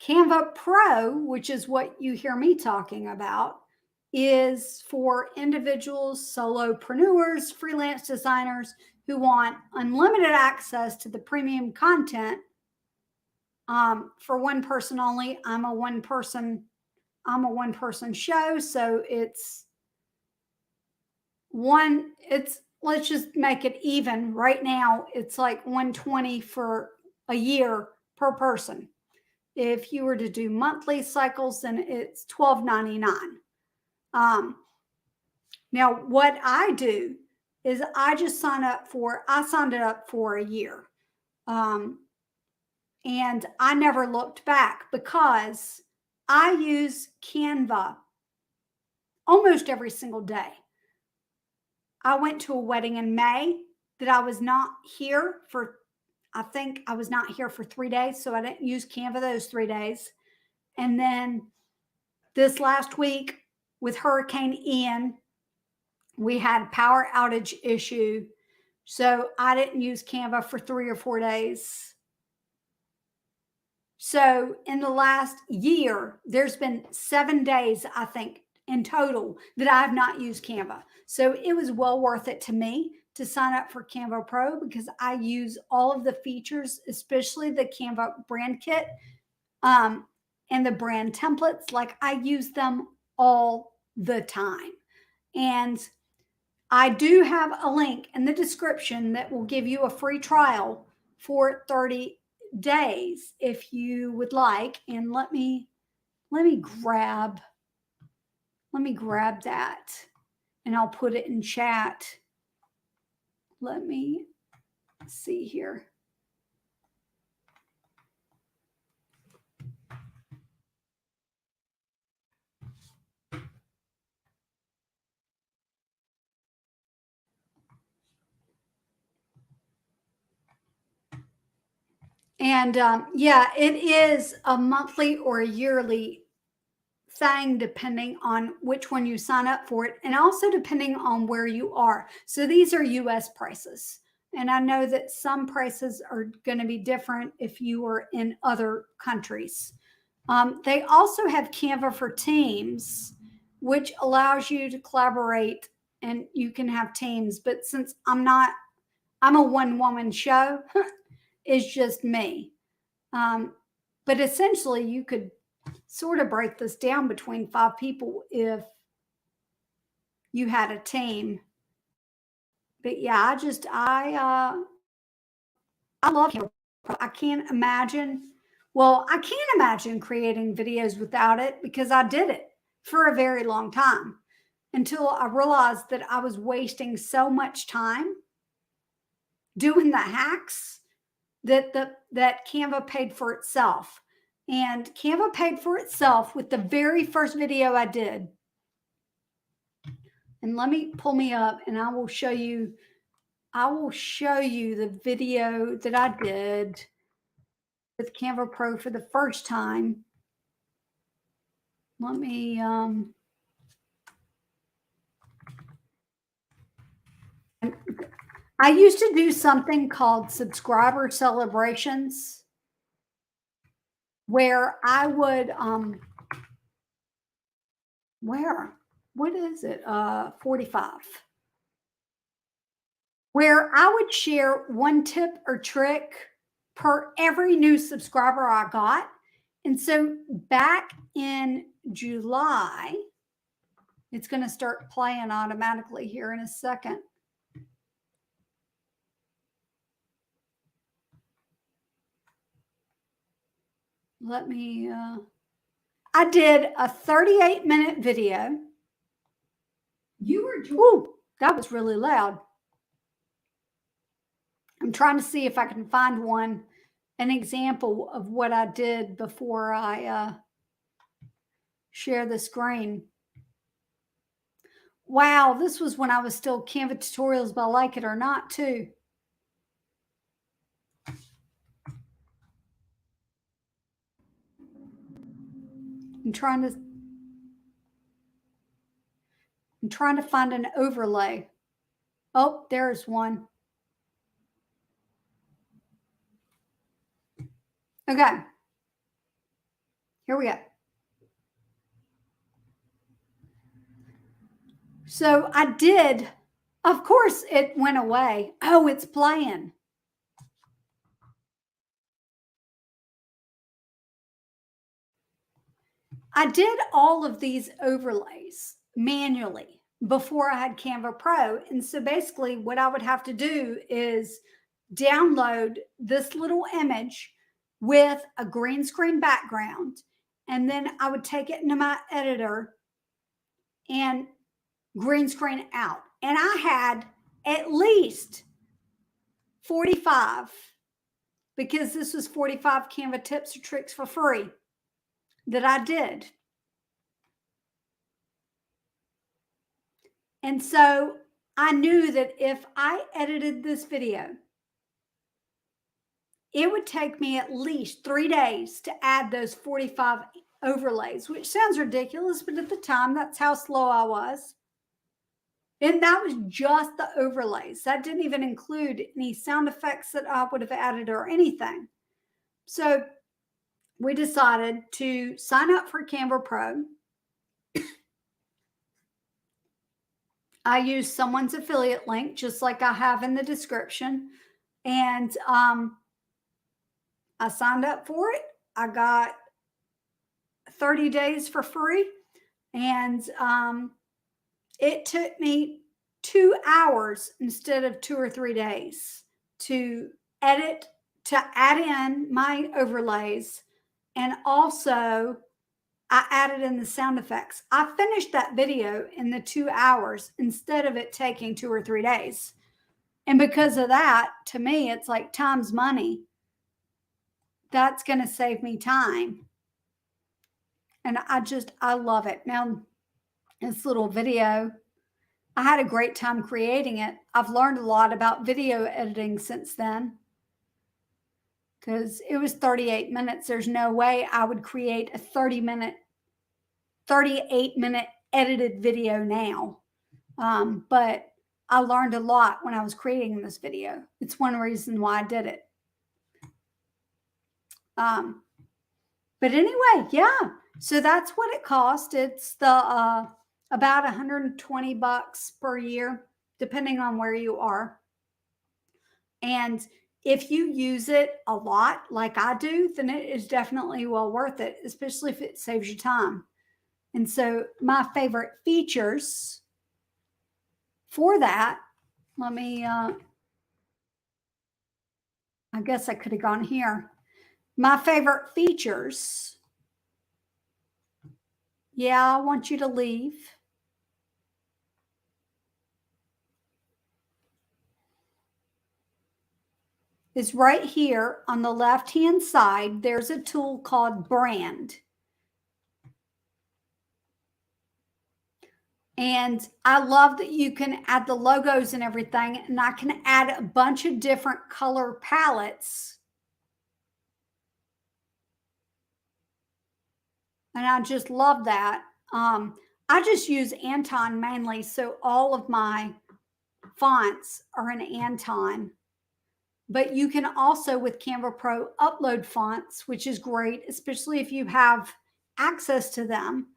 Canva Pro, which is what you hear me talking about, is for individuals, solopreneurs, freelance designers who want unlimited access to the premium content for one person only. I'm a one person show, so let's just make it even. Right now, it's like $120 for a year per person. If you were to do monthly cycles, then it's $12.99. Now, what I do is I signed it up for a year. And I never looked back because I use Canva almost every single day. I went to a wedding in May that I was not here for. I think I was not here for 3 days, so I didn't use Canva those 3 days. And then this last week with Hurricane Ian, we had a power outage issue. So I didn't use Canva for 3 or 4 days. So in the last year, there's been 7 days, I think, in total that I have not used Canva. So it was well worth it to me to sign up for Canva Pro because I use all of the features, especially the Canva brand kit and the brand templates. Like I use them all the time. And I do have a link in the description that will give you a free trial for 30 days if you would like. And let me grab that and I'll put it in chat. Let me see here. And yeah, it is a monthly or a yearly thing depending on which one you sign up for it and also depending on where you are. So these are US prices. And I know that some prices are going to be different if you are in other countries. They also have Canva for Teams, which allows you to collaborate and you can have teams. But since I'm a one-woman show, it's just me. But essentially, you could sort of break this down between 5 people if you had a team. But yeah, I love Canva. I can't imagine. Well, I can't imagine creating videos without it because I did it for a very long time until I realized that I was wasting so much time doing the hacks that Canva paid for itself. And Canva paid for itself with the very first video I did. And let me pull me up and I will show you the video that I did with Canva Pro for the first time. Let me I used to do something called subscriber celebrations where I would what is it? 45. Where I would share one tip or trick per every new subscriber I got. And so back in July, it's going to start playing automatically here in a second. Let me, I did a 38-minute video. Ooh, that was really loud. I'm trying to see if I can find an example of what I did before I share the screen. Wow, this was when I was still Canva Tutorials by Like It or Not too. I'm trying to find an overlay. Oh, there's one. Okay. Here we go. So I did, of course it went away. Oh, it's playing. I did all of these overlays manually before I had Canva Pro. And so basically what I would have to do is download this little image with a green screen background. And then I would take it into my editor and green screen out. And I had at least 45, because this was 45 Canva tips or tricks for free that I did. And so I knew that if I edited this video, it would take me at least 3 days to add those 45 overlays, which sounds ridiculous, but at the time, that's how slow I was. And that was just the overlays. That didn't even include any sound effects that I would have added or anything. So we decided to sign up for Canva Pro. I used someone's affiliate link, just like I have in the description. And I signed up for it. I got 30 days for free. And it took me 2 hours instead of 2 or 3 days to edit, to add in my overlays. And also I added in the sound effects. I finished that video in the 2 hours instead of it taking 2 or 3 days. And because of that, to me, it's like time's money. That's going to save me time. And I love it. Now, this little video, I had a great time creating it. I've learned a lot about video editing since then, because it was 38 minutes. There's no way I would create a 38-minute edited video now. But I learned a lot when I was creating this video. It's one reason why I did it. But anyway, yeah. So that's what it cost. It's the about $120 per year, depending on where you are. And if you use it a lot, like I do, then it is definitely well worth it, especially if it saves you time. And so my favorite features for that, let me, I guess I could have gone here. My favorite features. Yeah, I want you to leave. is right here on the left-hand side. There's a tool called Brand. And I love that you can add the logos and everything, and I can add a bunch of different color palettes. And I just love that. I just use Anton mainly, so all of my fonts are in Anton. But you can also, with Canva Pro, upload fonts, which is great, especially if you have access to them.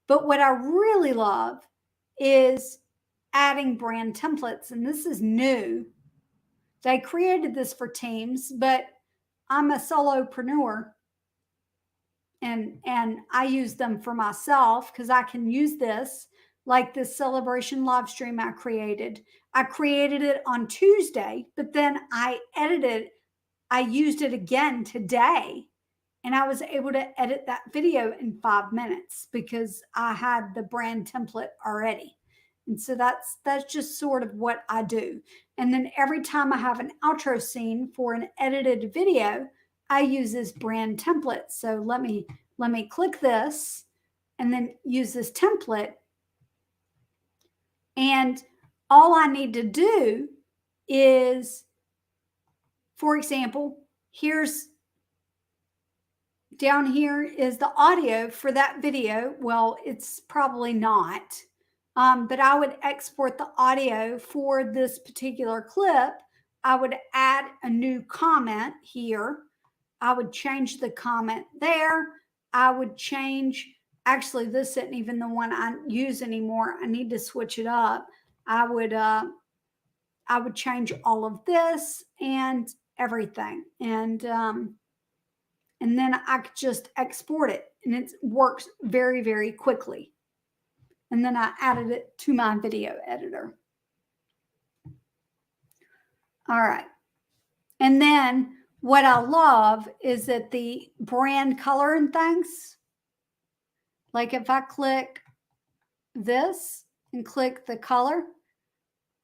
But what I really love is adding brand templates. And this is new. They created this for teams, but I'm a solopreneur. And I use them for myself because I can use this, like this celebration live stream I created. I created it on Tuesday, but then I used it again today, and I was able to edit that video in 5 minutes because I had the brand template already. And so that's just sort of what I do. And then every time I have an outro scene for an edited video, I use this brand template. So let me click this and then use this template. And all I need to do is, for example, here's down here is the audio for that video. Well, it's probably not, but I would export the audio for this particular clip. I would add a new comment here. I would change the comment there. I would change, actually, this isn't even the one I use anymore. I need to switch it up. I would change all of this and everything. And then I could just export it, and it works very, very quickly. And then I added it to my video editor. All right. And then what I love is that the brand color and things, like if I click this and click the color,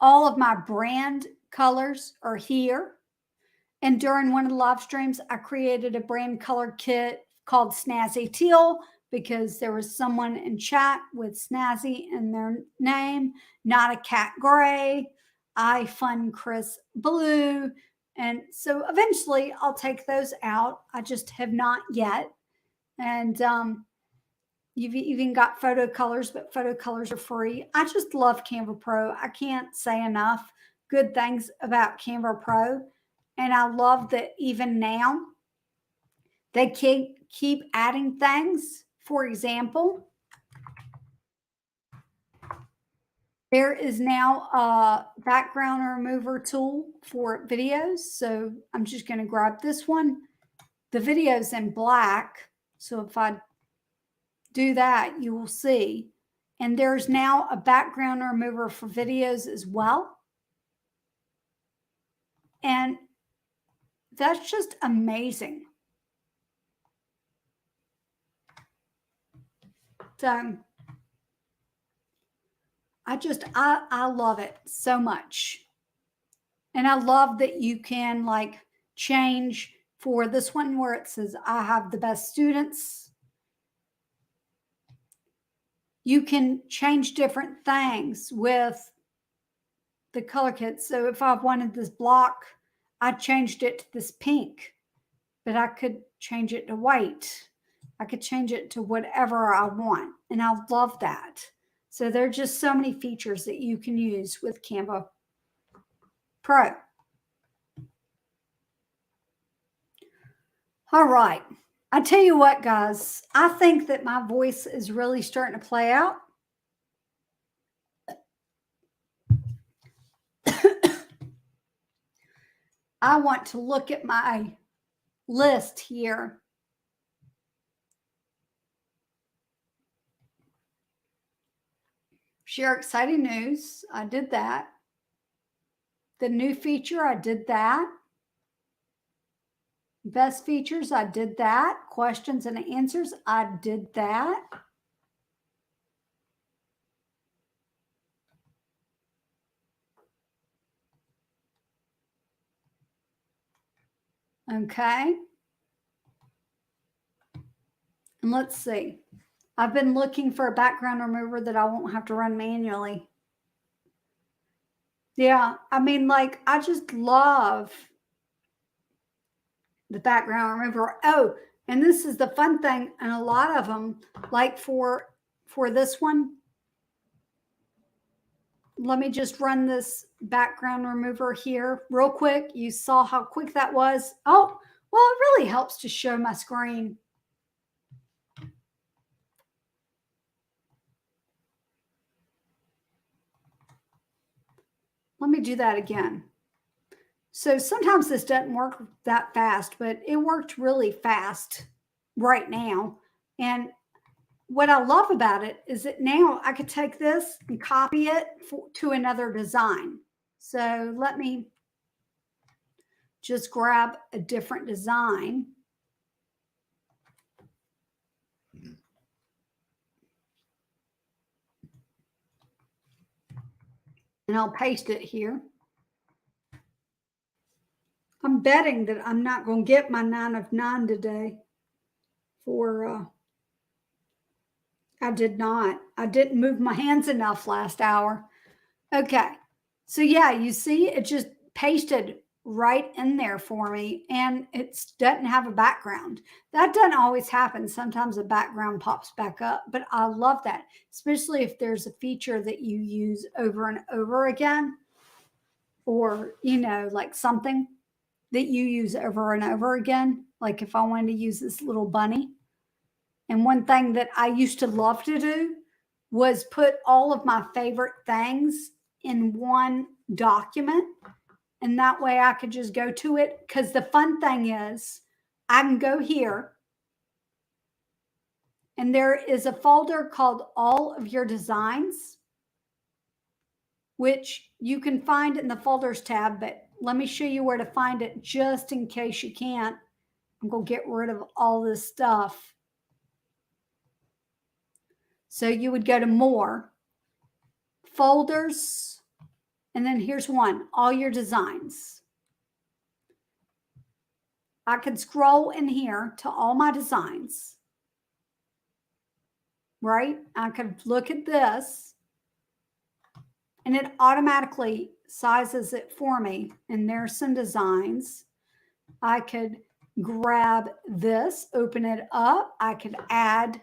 all of my brand colors are here. And during one of the live streams, I created a brand color kit called Snazzy Teal because there was someone in chat with Snazzy in their name, Not a Cat Gray, I Fun Chris Blue. And so eventually I'll take those out. I just have not yet. And you've even got photo colors, but photo colors are free. I just love Canva Pro. I can't say enough good things about Canva Pro. And I love that even now they keep adding things. For example, there is now a background remover tool for videos. So I'm just going to grab this one. The video's in black. So if I do that, you will see. And there's now a background remover for videos as well. And that's just amazing. So I love it so much. And I love that you can like change for this one where it says, I have the best students. You can change different things with the color kit. So if I wanted this block, I changed it to this pink, but I could change it to white. I could change it to whatever I want. And I love that. So there are just so many features that you can use with Canva Pro. All right. I tell you what, guys, I think that my voice is really starting to play out. I want to look at my list here. Share exciting news. I did that. The new feature, I did that. Best features, I did that. Questions and answers, I did that. Okay. And let's see. I've been looking for a background remover that I won't have to run manually. Yeah, I mean, like, I just love the background remover. Oh, and this is the fun thing, and a lot of them, like for this one, let me just run this background remover here real quick. You saw how quick that was. Oh, well, it really helps to show my screen. Let me do that again. So sometimes this doesn't work that fast, but it worked really fast right now. And what I love about it is that now I could take this and copy it to another design. So let me just grab a different design. And I'll paste it here. I'm betting that I'm not going to get my 9 of 9 today for, I did not. I didn't move my hands enough last hour. Okay. So yeah, you see it just pasted right in there for me, and it doesn't have a background. That doesn't always happen. Sometimes a background pops back up, but I love that, especially if there's a feature that you use over and over again, or, you know, like something that you use over and over again. Like if I wanted to use this little bunny. And one thing that I used to love to do was put all of my favorite things in one document. And that way I could just go to it. Because the fun thing is, I can go here, and there is a folder called All of Your Designs, which you can find in the Folders tab. But let me show you where to find it just in case you can't. I'm going to get rid of all this stuff. So you would go to More, Folders, and then here's one, All Your Designs. I could scroll in here to all my designs, right? I could look at this, and it automatically sizes it for me. And there's some designs. I could grab this, open it up. I could add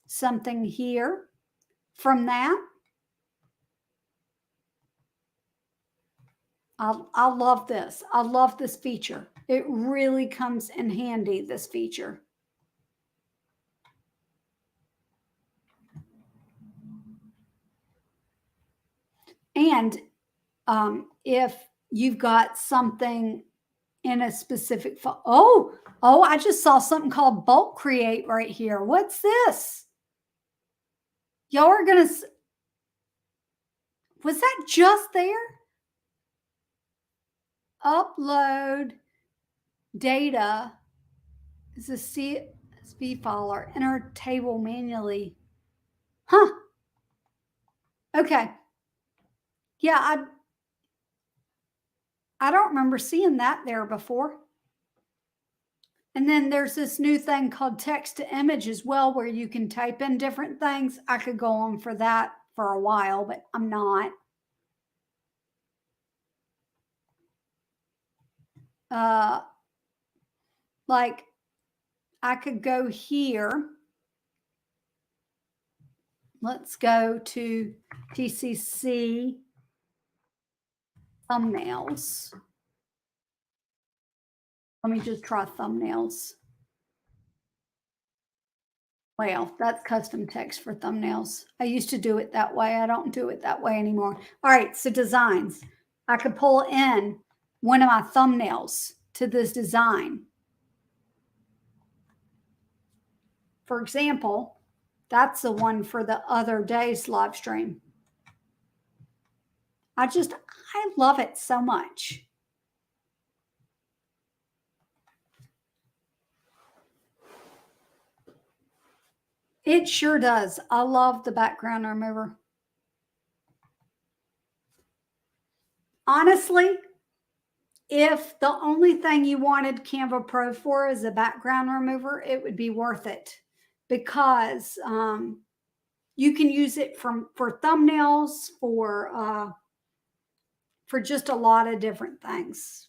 something here from that. I love this. I love this feature. It really comes in handy, this feature. And if you've got something in a specific I just saw something called bulk create right here. What's this? Y'all are gonna, was that just there? Upload data is a CSV file or enter table manually. Huh. Okay. Yeah, I don't remember seeing that there before. And then there's this new thing called text to image as well, where you can type in different things. I could go on for that for a while, but I'm not. Like I could go here. Let's go to TCC thumbnails. Let me just try thumbnails. Well, that's custom text for thumbnails. I used to do it that way. I don't do it that way anymore. All right, so designs. I could pull in one of my thumbnails to this design. For example, that's the one for the other day's live stream. I love it so much. It sure does. I love the background remover. Honestly, if the only thing you wanted Canva Pro for is a background remover, it would be worth it because you can use it for thumbnails, for just a lot of different things.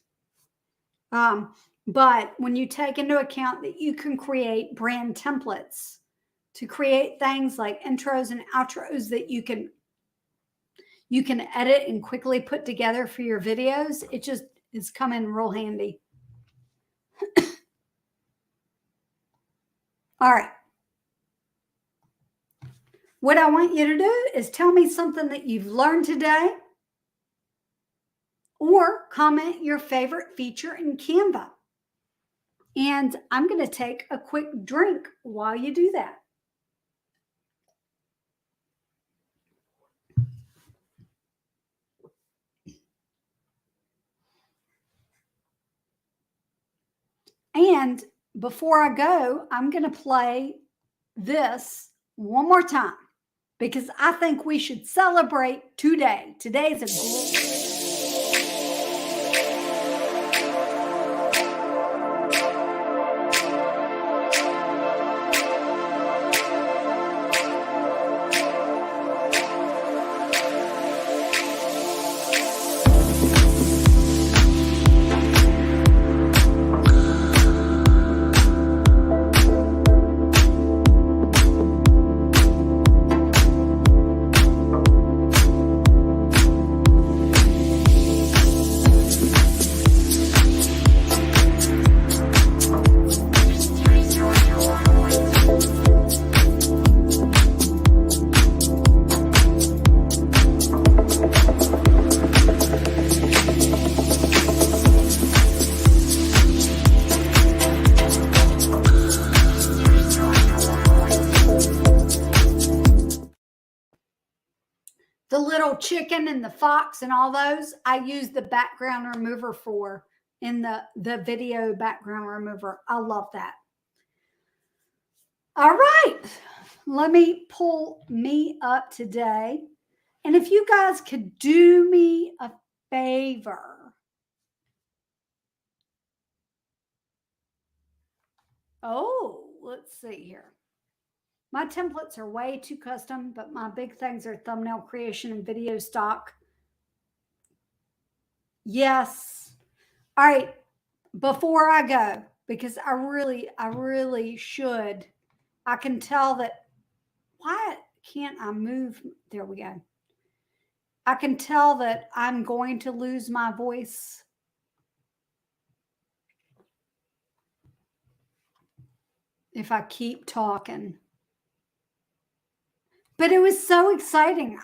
But when you take into account that you can create brand templates to create things like intros and outros that you can edit and quickly put together for your videos, it just is coming real handy. All right. What I want you to do is tell me something that you've learned today, or comment your favorite feature in Canva. And I'm going to take a quick drink while you do that. And before I go, I'm going to play this one more time because I think we should celebrate today. Today's a great the little chicken and the fox and all those, I use the background remover for in the video background remover. I love that. All right. Let me pull me up today. And if you guys could do me a favor. Oh, let's see here. My templates are way too custom, but my big things are thumbnail creation and video stock. Yes. All right. Before I go, because I really should. I can tell that. Why can't I move? There we go. I can tell that I'm going to lose my voice. If I keep talking. But it was so exciting.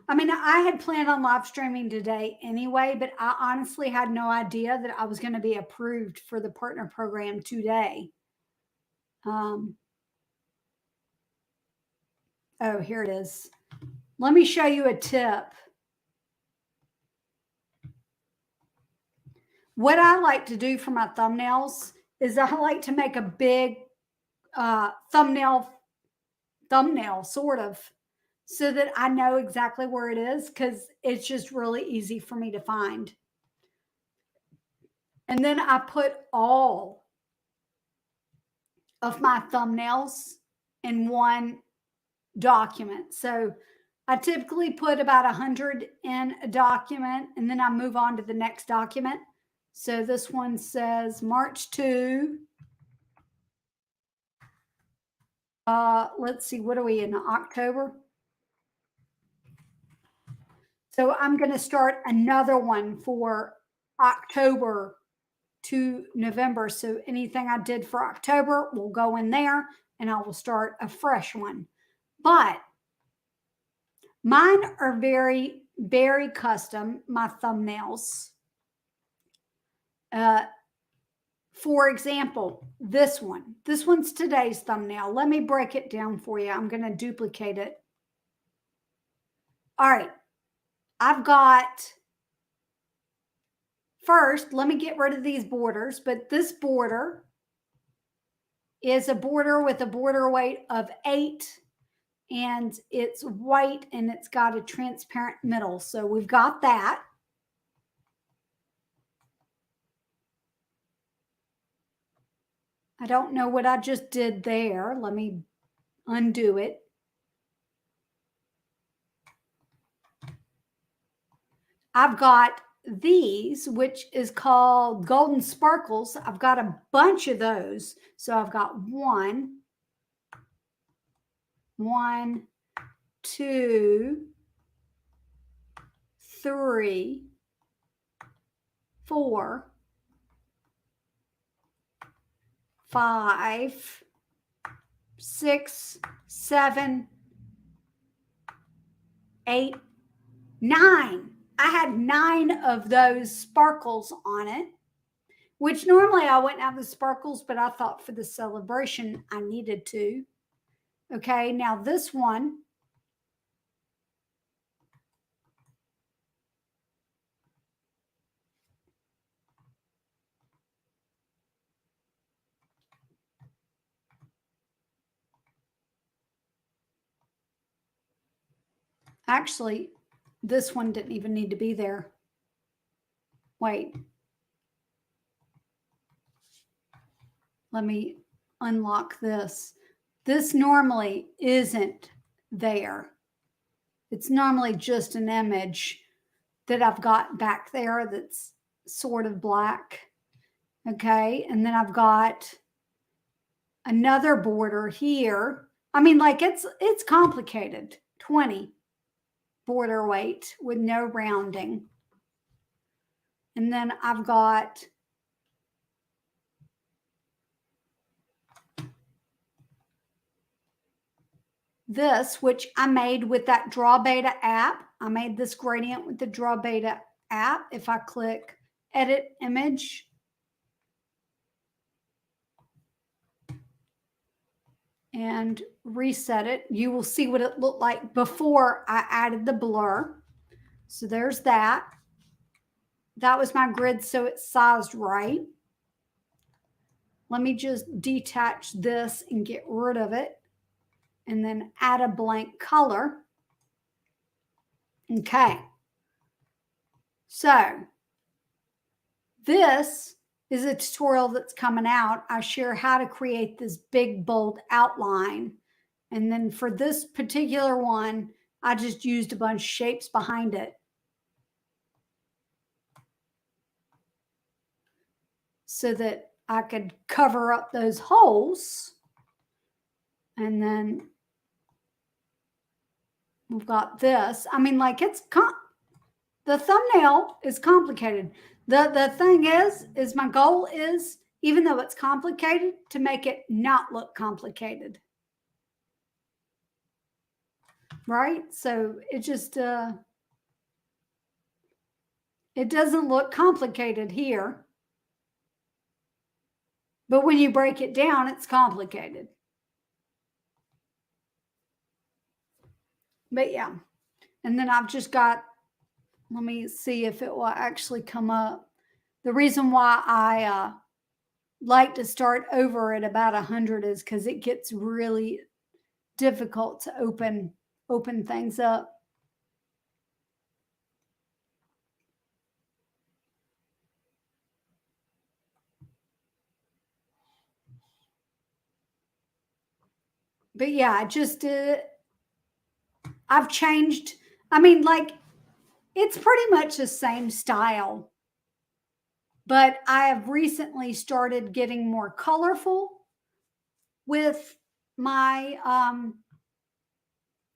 I mean, I had planned on live streaming today anyway, but I honestly had no idea that I was going to be approved for the partner program today. Oh, here it is. Let me show you a tip. What I like to do for my thumbnails is I like to make a big thumbnail sort of, so that I know exactly where it is, because it's just really easy for me to find. And then I put all of my thumbnails in one document. So I typically put about 100 in a document, and then I move on to the next document. So this one says March 2. Let's see, what are we in October? So I'm going to start another one for October to November. So anything I did for October will go in there, and I will start a fresh one. But mine are very, very custom, my thumbnails. For example, this one's today's thumbnail. Let me break it down for you. I'm going to duplicate it. All right. I've got, first, let me get rid of these borders, but this border is a border with a border weight of 8, and it's white, and it's got a transparent middle. So we've got that. I don't know what I just did there. Let me undo it. I've got these, which is called golden sparkles. I've got a bunch of those. So I've got one, two, three, 4, 5, 6, 7, 8, 9. I had 9 of those sparkles on it, which normally I wouldn't have the sparkles, but I thought for the celebration I needed to. Okay, now this one, actually, this one didn't even need to be there. Wait. Let me unlock this. This normally isn't there. It's normally just an image that I've got back there that's sort of black. Okay, and then I've got another border here. I mean, like it's complicated. 20 border weight with no rounding. And then I've got this, which I made with that Draw Beta app. I made this gradient with the Draw Beta app. If I click Edit Image, and reset it, you will see what it looked like before I added the blur. So there's that. That was my grid, so it's sized right. Let me just detach this and get rid of it, and then add a blank color. Okay. So this is a tutorial that's coming out. I share how to create this big, bold outline. And then for this particular one, I just used a bunch of shapes behind it. So that I could cover up those holes. And then we've got this. I mean, like the thumbnail is complicated. The thing is my goal is, even though it's complicated, to make it not look complicated. Right? So it just, it doesn't look complicated here. But when you break it down, it's complicated. But yeah. And then I've just got, let me see if it will actually come up. The reason why I like to start over at about 100 is because it gets really difficult to open things up. But yeah, just I've changed. I mean, like, it's pretty much the same style, but I have recently started getting more colorful with my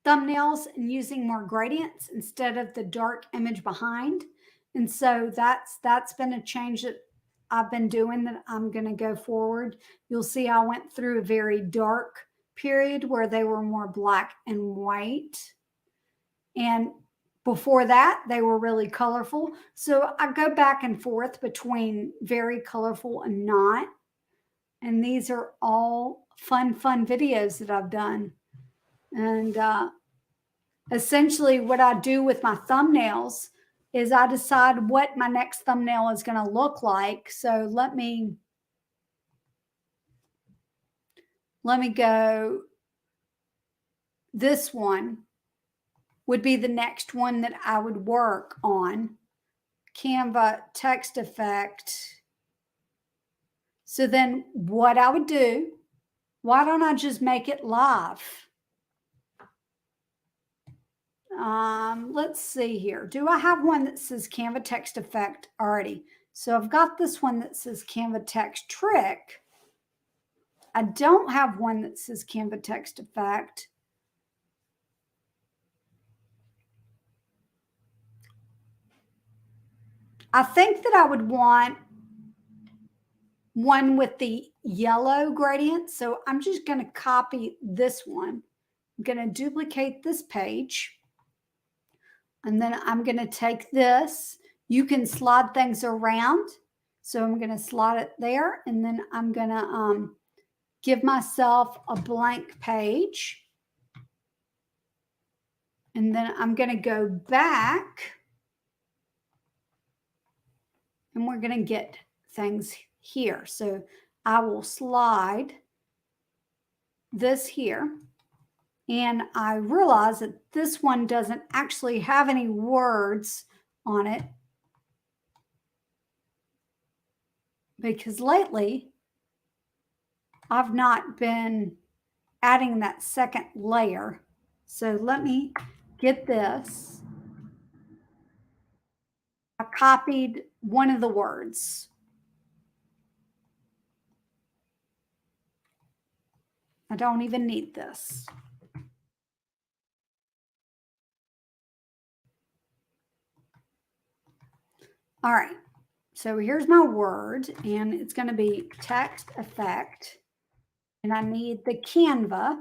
thumbnails and using more gradients instead of the dark image behind. And so that's been a change that I've been doing, that I'm going to go forward. You'll see I went through a very dark period where they were more black and white. And before that, they were really colorful. So I go back and forth between very colorful and not. And these are all fun videos that I've done. And essentially what I do with my thumbnails is I decide what my next thumbnail is going to look like. So let me go. This one would be the next one that I would work on. Canva text effect, So then what I would do, why don't I just make it live? Let's see here. Do I have one that says Canva text effect already? So I've got this one that says Canva text trick. I don't have one that says Canva text effect. I think that I would want one with the yellow gradient. So I'm just going to copy this one. I'm going to duplicate this page. And then I'm going to take this. You can slide things around. So I'm going to slide it there. And then I'm going to give myself a blank page. And then I'm going to go back. And we're going to get things here. So I will slide this here. And I realize that this one doesn't actually have any words on it, because lately I've not been adding that second layer. So let me get this. I copied one of the words. I don't even need this. All right, so here's my word, and it's going to be text effect, and I need the Canva.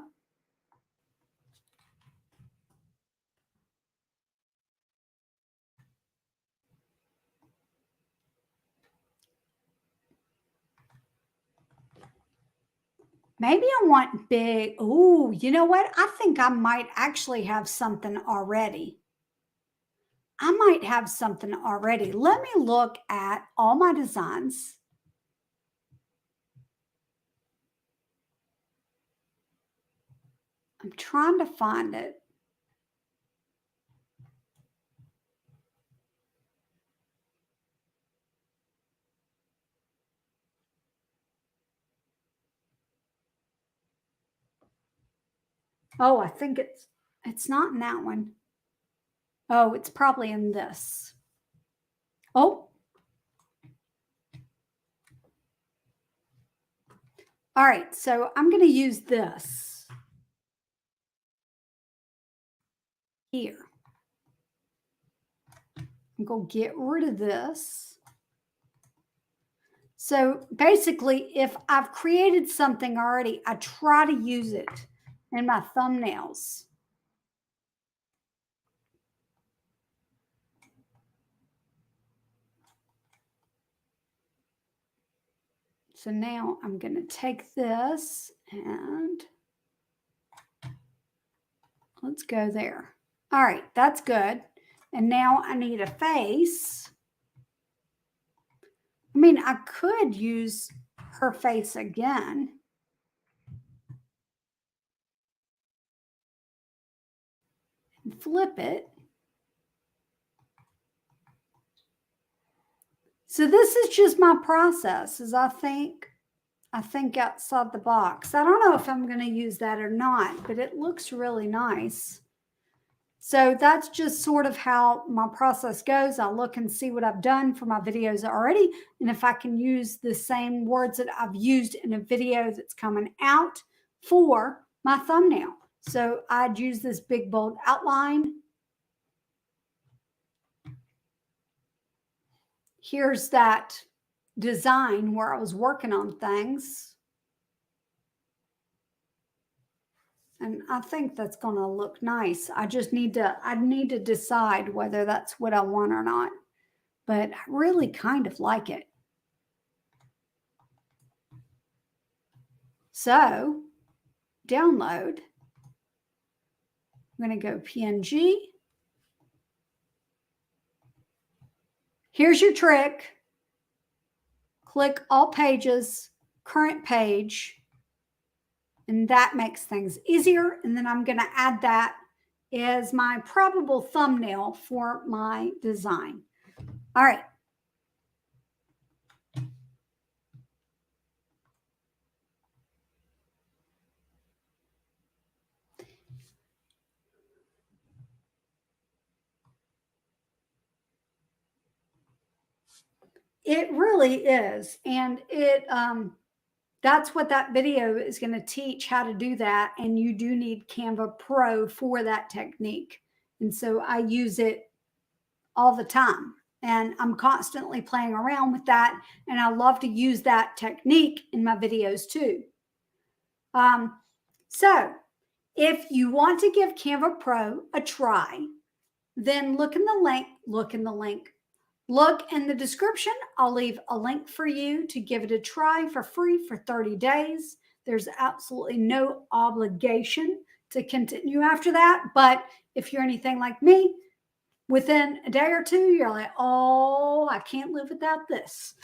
Maybe I want big. Oh, you know what? I think I might actually have something already. I might have something already. Let me look at all my designs. I'm trying to find it. Oh, I think it's not in that one. Oh, it's probably in this. Oh. All right, so I'm going to use this here. I'm going to get rid of this. So basically, if I've created something already, I try to use it in my thumbnails. So now I'm going to take this and let's go there. All right, that's good. And now I need a face. I mean, I could use her face again. And flip it. So this is just my process, as I think outside the box. I don't know if I'm going to use that or not, but it looks really nice. So that's just sort of how my process goes. I'll look and see what I've done for my videos already. And if I can use the same words that I've used in a video that's coming out for my thumbnail. So I'd use this big bold outline. Here's that design where I was working on things. And I think that's going to look nice. I need to decide whether that's what I want or not. But I really kind of like it. So, download. I'm going to go PNG. Here's your trick. Click all pages, current page. And that makes things easier. And then I'm going to add that as my probable thumbnail for my design. All right. It really is. And that's what that video is going to teach, how to do that. And you do need Canva Pro for that technique. And so I use it all the time. And I'm constantly playing around with that. And I love to use that technique in my videos too. So if you want to give Canva Pro a try, then look in the link, look in the description. I'll leave a link for you to give it a try for free for 30 days. There's absolutely no obligation to continue after that. But if you're anything like me, within a day or two, you're like, oh, I can't live without this.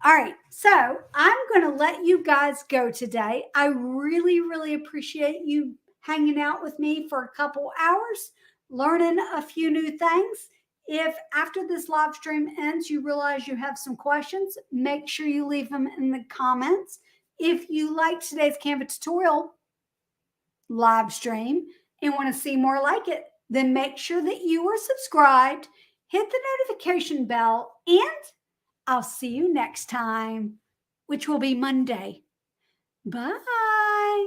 All right, so I'm going to let you guys go today. I really, really appreciate you hanging out with me for a couple hours, learning a few new things. If after this live stream ends, you realize you have some questions, make sure you leave them in the comments. If you liked today's Canva tutorial live stream and want to see more like it, then make sure that you are subscribed, hit the notification bell, and I'll see you next time, which will be Monday. Bye.